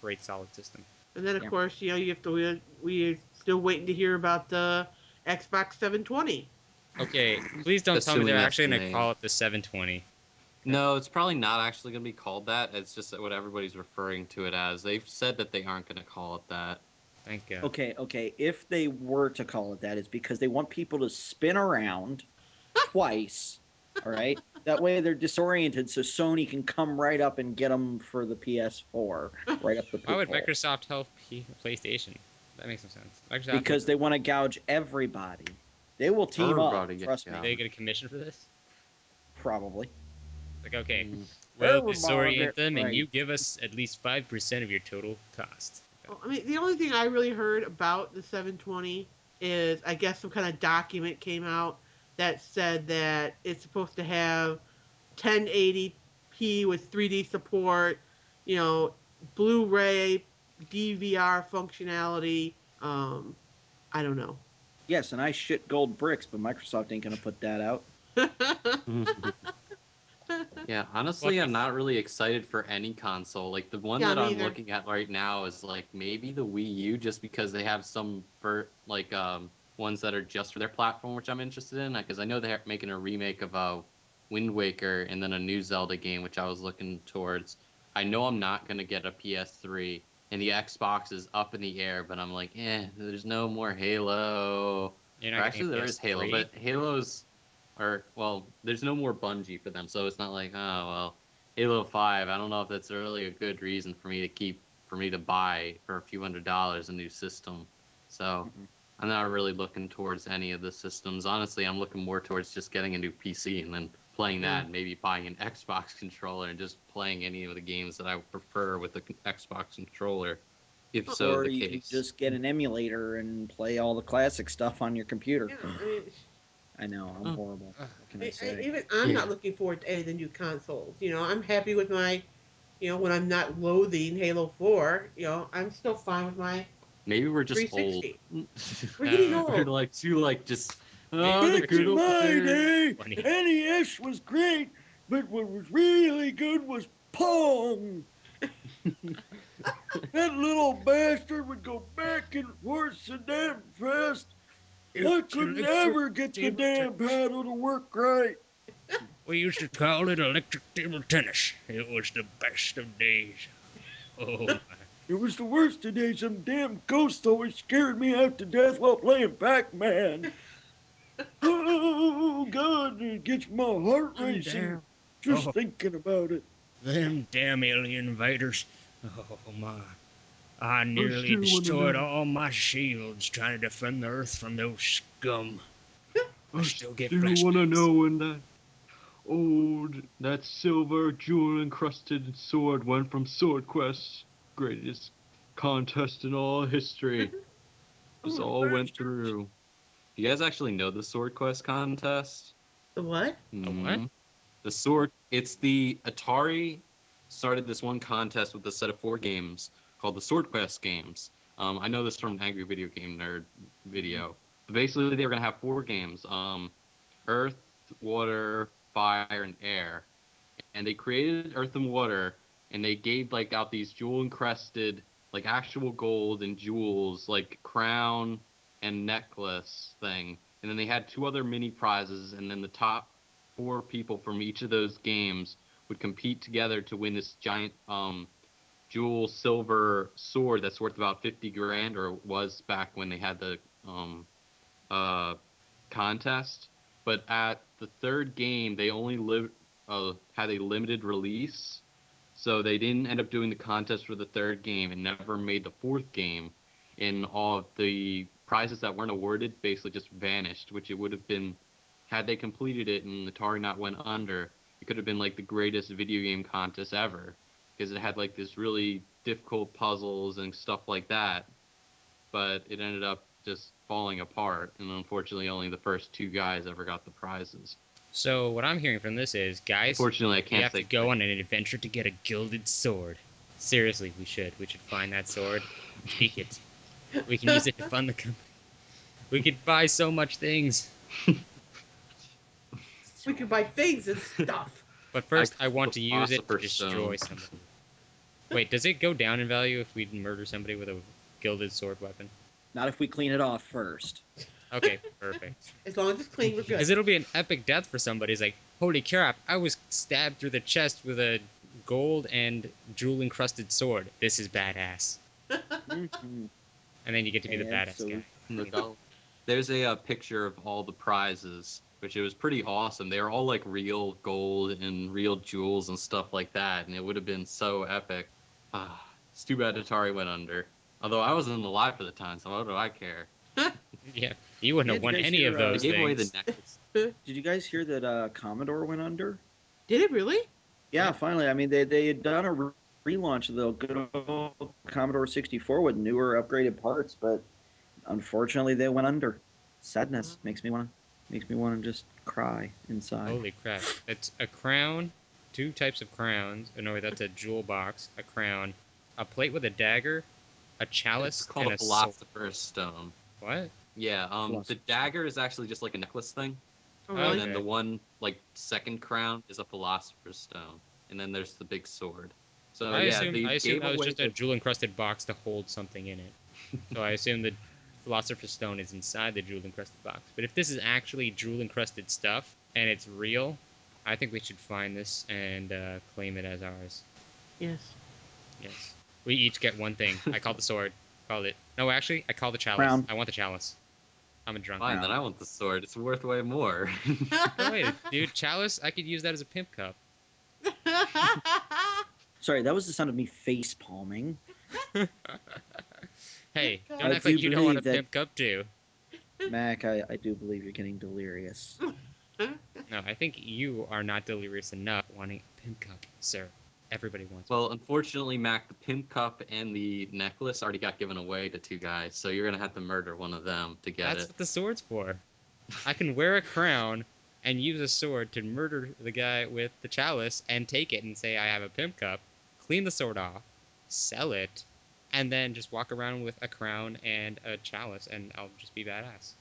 great solid system. And then, of Yeah. course, you have to. We're still waiting to hear about the Xbox 720. Okay, please don't tell me assuming they're that's actually the gonna name. call it the 720. No, it's probably not actually going to be called that. It's just what everybody's referring to it as. They've said that they aren't going to call it that. Thank God. Okay, okay. If they were to call it that, it's because they want people to spin around twice. All right. That way they're disoriented, so Sony can come right up and get them for the PS4, right up the Why poop would hole, Microsoft help PlayStation? That makes no sense. Microsoft because is they want to gouge everybody. They will team up. Everybody gets Trust me. they gouged. get a commission for this. Probably. Like, okay, Mm. we'll disorient Margaret, them, and right? you give us at least 5% of your total cost. Okay. Well, I mean, the only thing I really heard about the 720 is, I guess, some kind of document came out that said that it's supposed to have 1080p with 3D support, you know, Blu-ray, DVR functionality. I don't know. Yes, and I shit gold bricks, but Microsoft ain't gonna put that out. Yeah, honestly, Lucky. I'm not really excited for any console. Like the one Yeah, that me I'm either. looking at right now is like maybe the Wii U, just because they have some for like ones that are just for their platform, which I'm interested in. Because I know they're making a remake of Wind Waker and then a new Zelda game, which I was looking towards. I know I'm not gonna get a PS3, and the Xbox is up in the air, but I'm like, there's no more Halo. You're Or not getting a actually, there is Halo, PS3. but Halo's or well, there's no more Bungie for them, so it's not like, oh well, Halo 5. I don't know if that's really a good reason for me to buy for a few $100s a new system. So Mm-mm. I'm not really looking towards any of the systems. Honestly, I'm looking more towards just getting a new PC and then playing Yeah. that, and maybe buying an Xbox controller and just playing any of the games that I would prefer with the Xbox controller, if so Or the you can case. just get an emulator and play all the classic stuff on your computer. Yeah, I mean, I know, I'm Oh, horrible. What can I say? even I'm not yeah. looking forward to any of the new consoles. I'm happy with my, when I'm not loathing Halo 4. I'm still fine with my Maybe we're just old. 360. We're getting We're old. like too like just Maybe the we're Back good in too old my days. day, the 20. NES was great, But what was really good was Pong. That little bastard would go back and forth so damn fast. I could never get the damn paddle to work right. We used to call it electric table tennis. It was the best of days. Oh my. It was the worst of days. Some damn ghost always scared me half to death while playing Pac-Man. Oh, God, it gets my heart racing just Oh, thinking about it. them damn alien invaders. Oh my. I nearly still wanna destroyed know. all my shields trying to defend the Earth from those scum. I I still get still want to flashbacks. know when that silver jewel encrusted sword went from Sword Quest, greatest contest in all history. Just Oh, all went bastard. through. You guys actually know the Sword Quest contest? The what? A what? Hmm. The Sword. It's the Atari started this one contest with a set of 4 games called the Sword Quest games. I know this from Angry Video Game Nerd video. But basically, they were gonna have 4 games: Earth, Water, Fire, and Air. And they created Earth and Water, and they gave like out these jewel encrusted, like actual gold and jewels, like crown and necklace thing. And then they had 2 other mini prizes, and then the top 4 people from each of those games would compete together to win this giant jewel silver sword that's worth about 50 grand, or was back when they had the uh contest. But at the third game, they only had a limited release, so they didn't end up doing the contest for the third game and never made the fourth game. And all of the prizes that weren't awarded basically just vanished, which it would have been had they completed it and Atari not went under. It could have been like the greatest video game contest ever because it had like this really difficult puzzles and stuff like that, but it ended up just falling apart, and unfortunately, only the first 2 guys ever got the prizes. So what I'm hearing from this is, guys, Unfortunately, I we can't have to say. go on an adventure to get a gilded sword. Seriously, we should. We should find that sword, take it. We can use it to fund the company. We could buy so much things. We can buy things and stuff. But I first, I call want the to use it to Philosopher's destroy Stone. somebody. Wait, does it go down in value if we murder somebody with a gilded sword weapon? Not if we clean it off first. Okay, perfect. As long as it's clean, we're good. Because it'll be an epic death for somebody. It's like, holy crap, I was stabbed through the chest with a gold and jewel encrusted sword. This is badass. Mhm. And then you get to be the And badass so, guy. The dollar. There's a picture of all the prizes, which it was pretty awesome. They were all like real gold and real jewels and stuff like that, and it would have been so epic. It's too bad Atari went under. Although I wasn't alive for the time, so what do I care? Yeah, you wouldn't yeah, have did you won guys any of hear? They those gave away the things. necklace. Did you guys hear that Commodore went under? Did it really? Yeah, What? finally. I mean, they had done a relaunch of the good old Commodore 64 with newer, upgraded parts, but unfortunately, they went under. Sadness makes me want to just cry inside. Holy crap. It's a crown, 2 types of crowns. Oh, no, that's a jewel box, a crown, a plate with a dagger, a It's chalice, called and a a sword. Philosopher's Stone. What? Yeah, the Philosopher's Stone. dagger is actually just like a necklace thing, Oh, and really? then the Okay. one like second crown is a Philosopher's Stone, and then there's the big sword. So I yeah, assumed they I assumed gave that was away just a the. jewel encrusted box to hold something in it. So I assume the Philosopher's Stone is inside the jewel encrusted box. But if this is actually jewel encrusted stuff and it's real, I think we should find this and claim it as ours. Yes. Yes. We each get one thing. I call the sword. Call it. No, actually, I call the chalice. Crown. I want the chalice. I'm a drunk. Fine, then Crown. I want the sword. It's worth way more. Oh wait, dude, chalice. I could use that as a pimp cup. Sorry, that was the sound of me face palming. Hey, don't I act do like you don't want a believe that, pimp cup too. Mac, I do believe you're getting delirious. No, I think you are not delirious enough wanting a pimp cup, sir. Everybody wants one. Well, unfortunately, Mac, the pimp cup and the necklace already got given away to 2 guys, so you're gonna have to murder one of them to get That's it. what the sword's for. I can wear a crown and use a sword to murder the guy with the chalice and take it and say I have a pimp cup, clean the sword off, sell it, and then just walk around with a crown and a chalice and I'll just be badass.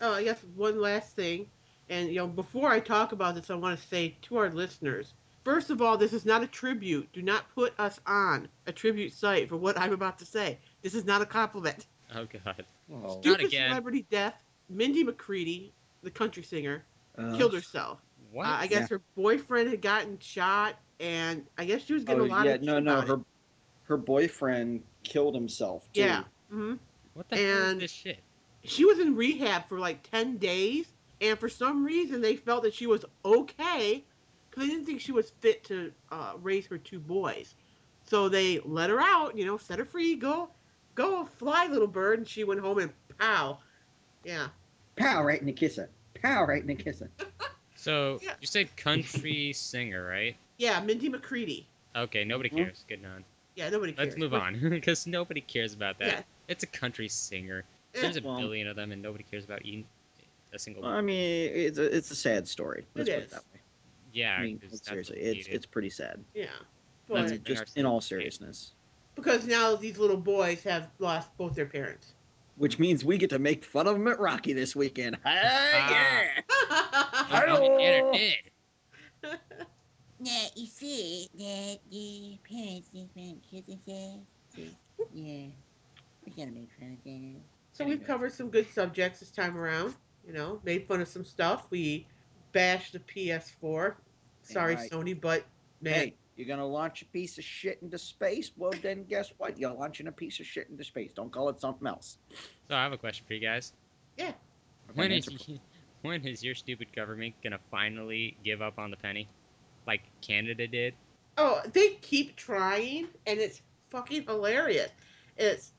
Oh, I guess one last thing. And before I talk about this, I want to say to our listeners, first of all, this is not a tribute. Do not put us on a tribute site for what I'm about to say. This is not a compliment. Oh God. Oh, Not Stupid again. celebrity death. Mindy McCready, the country singer, Uh, killed herself. What? I yeah. guess her boyfriend had gotten shot, and I guess she was getting Oh a lot of yeah. heat No. about it. Her boyfriend killed himself Yeah. too. What the hell is And this shit? she was in rehab for like 10 days, and for some reason they felt that she was okay because they didn't think she was fit to raise her two boys. So they let her out, set her free, go fly, little bird, and she went home and pow. Yeah. Pow! Right in the kisser. Pow! Right in the kisser. So Yeah. you said country singer, right? Yeah, Mindy McCready. Okay, nobody Mm-hmm. cares. Good on. Yeah, nobody Let's cares. move But on because nobody cares about that. yeah, It's a country singer. eh, There's a Well, billion of them, and nobody cares about eating a single. I mean, it's a sad story. it Let's put it that is. way. I Yeah, mean, because like, that's seriously, what's needed. it's pretty sad. Yeah. Let's But bring Just in ourselves all to pain. seriousness, because now these little boys have lost both their parents. which means we get to make fun of him at Rocky this weekend. Hey, Ah, yeah! no pun Hello! intended. Yeah, you see that the parents different kids and stuff. So, yeah, we gotta make fun of them. So Gotta we've make covered some good subjects this time around. Made fun of some stuff. We bashed the PS4. Damn Sorry, right. Sony, but man, Hey, you're gonna launch a piece of shit into space? Well, then guess what? You're launching a piece of shit into space. Don't call it something else. So I have a question for you guys. yeah. Okay, When answer. is when is your stupid government gonna finally give up on the penny, like Canada did? Oh, they keep trying, and it's fucking hilarious. It's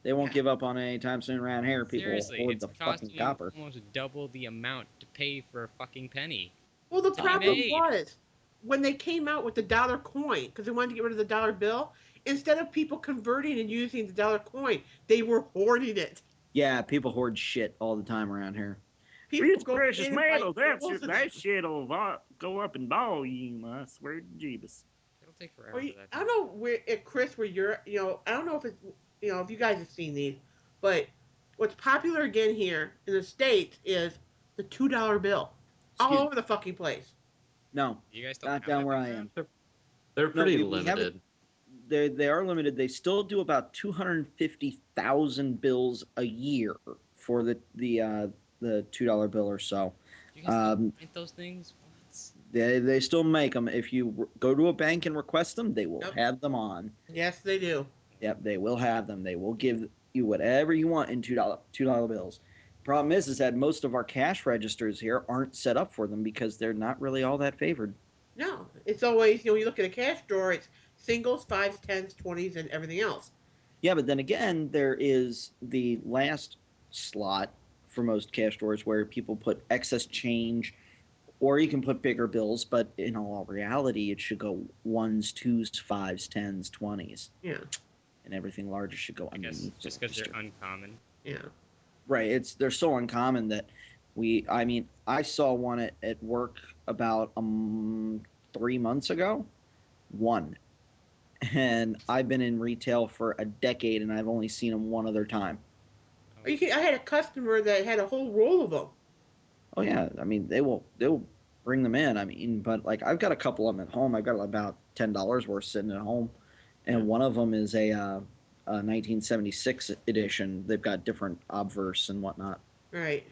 They won't yeah. give up on it anytime soon around here. People will Seriously, hoard it's the fucking costing you copper. almost double the amount to pay for a fucking penny Well, the to be But problem made. was when they came out with the dollar coin because they wanted to get rid of the dollar bill. Instead of people converting and using the dollar coin, they were hoarding it. yeah, people hoard shit all the time around here. People It's go precious in and buy metal. bills and That shit'll go up in volume. I swear to Jeebus. It'll take or forever for that I thing don't to. know where if Chris where you're I don't know if it's if you guys have seen these, but what's popular again here in the States is the $2 bill. All Excuse me. over the fucking place. No, Do you guys still not have down that where thing I around? am. they're No, pretty we have it. limited. They are limited. They still do about 250,000 bills a year for the $2 bill or so. Do you guys still Um, print those things? What? they still make them. If you go to a bank and request them, they will Yep. have them on. Yes, they do. Yep, they will have them. They will give you whatever you want in $2 bills. Problem is that most of our cash registers here aren't set up for them because they're not really all that favored. No, it's always you look at a cash drawer. It's singles, fives, tens, 20s, and everything else. Yeah, but then again, there is the last slot for most cash drawers where people put excess change, or you can put bigger bills. But in all reality, it should go ones, twos, fives, tens, 20s, Yeah, and everything larger should go I guess underneath the just because they're register. uncommon. yeah. Right. They're so uncommon that I mean, I saw one at work about 3 months ago. One. And I've been in retail for a decade and I've only seen them one other time. Oh, I had a customer that had a whole roll of them. Oh yeah, I mean they'll bring them in. I mean, but like I've got a couple of them at home. I've got about $10 worth sitting at home, Yeah, and one of them is a 1976 edition. They've got different obverse and whatnot, right.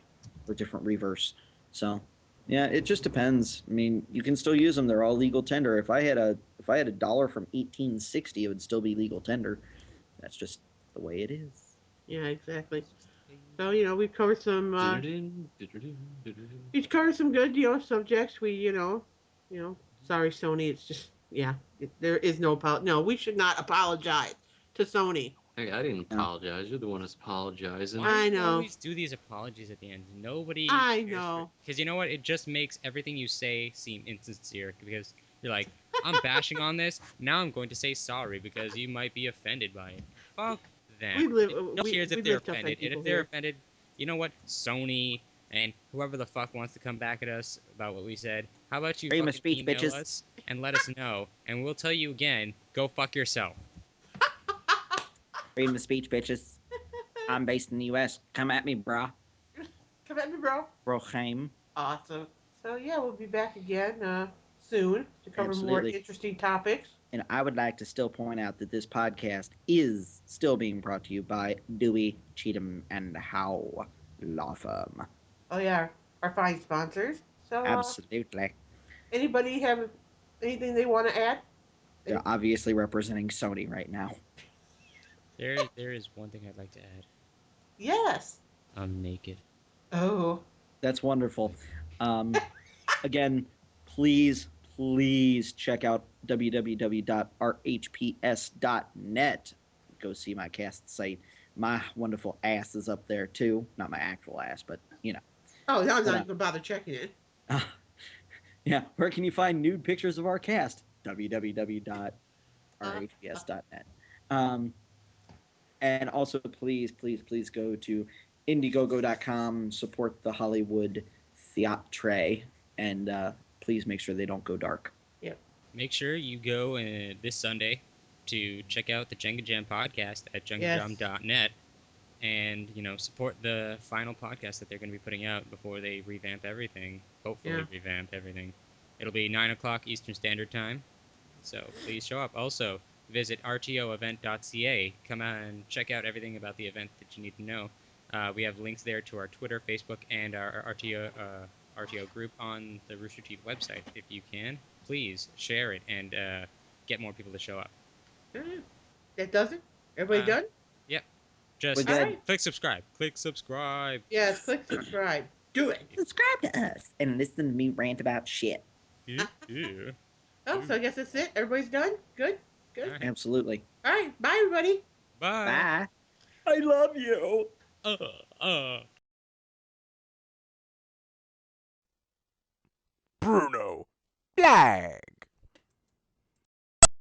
or different reverse. So yeah, it just depends. I mean, you can still use them. They're all legal tender. If I had a dollar from 1860, it would still be legal tender. That's just the way it is. Yeah, exactly. it's just the So we've covered some. Doo-doo-doo, doo-doo-doo, doo-doo-doo. We've covered some good subjects. We sorry Sony. It's just yeah. There is no apology. No, we should not apologize to Sony. Hey, I didn't Yeah. apologize. You're the one that's apologizing. Why do I you know. always do these apologies at the end? Nobody I cares for. know. Because you know what? It just makes everything you say seem insincere. Because you're like, I'm bashing on this. Now I'm going to say sorry because you might be offended by it. Fuck them. We live. Nobody cares if We they're live to offend offended. And if people they're here. offended, you know what? Sony and whoever the fuck wants to come back at us about what we said, how about you Freedom of fucking speech, email bitches. us and let us know, and we'll tell you again, go fuck yourself. Freedom of speech, bitches. I'm based in the U.S. Come at me, brah. Come at me, bro. Broheim. Awesome. So yeah, we'll be back again soon to cover more Absolutely. interesting topics. And I would like to still point out that this podcast is still being brought to you by Dewey, Cheatham, and Howe Law Firm. Oh yeah, our fine sponsors. So Absolutely. anybody have anything they want to add? They're Any- obviously representing Sony right now. There is one thing I'd like to add. yes. I'm naked. Oh. That's wonderful. Um, Again, please, please check out www.rhps.net. Go see my cast site. My wonderful ass is up there too. Not my actual ass, but you know. Oh, now I'm But not gonna bother checking it. yeah, where can you find nude pictures of our cast? www.rhps.net. Uh, Um, and also, please, please, please go to indiegogo.com, support the Hollywood theatre, and please make sure they don't go dark. yep. Make sure you go this Sunday to check out the Jenga Jam podcast at Yes. jengajam.net and support the final podcast that they're going to be putting out before they revamp everything. Yeah. Hopefully, revamp everything. It'll be 9 o'clock Eastern Standard Time, so please show up. Also, visit rtoevent.ca. Come out and check out everything about the event that you need to know. We have links there to our Twitter, Facebook, and our RTO group on the Rooster Teeth website. If you can, please share it and get more people to show up. Mm. That does it. Everybody Uh, done? yep. We're Just All good. right. click subscribe. Click subscribe. Yes. Click subscribe. Do it. Subscribe to us and listen to me rant about shit. Yeah, yeah. Oh, so I guess that's it. Everybody's done. Good. All Good. right. Absolutely. All right. Bye, everybody. Bye. Bye. I love you. Uh, uh. Bruno Blarg.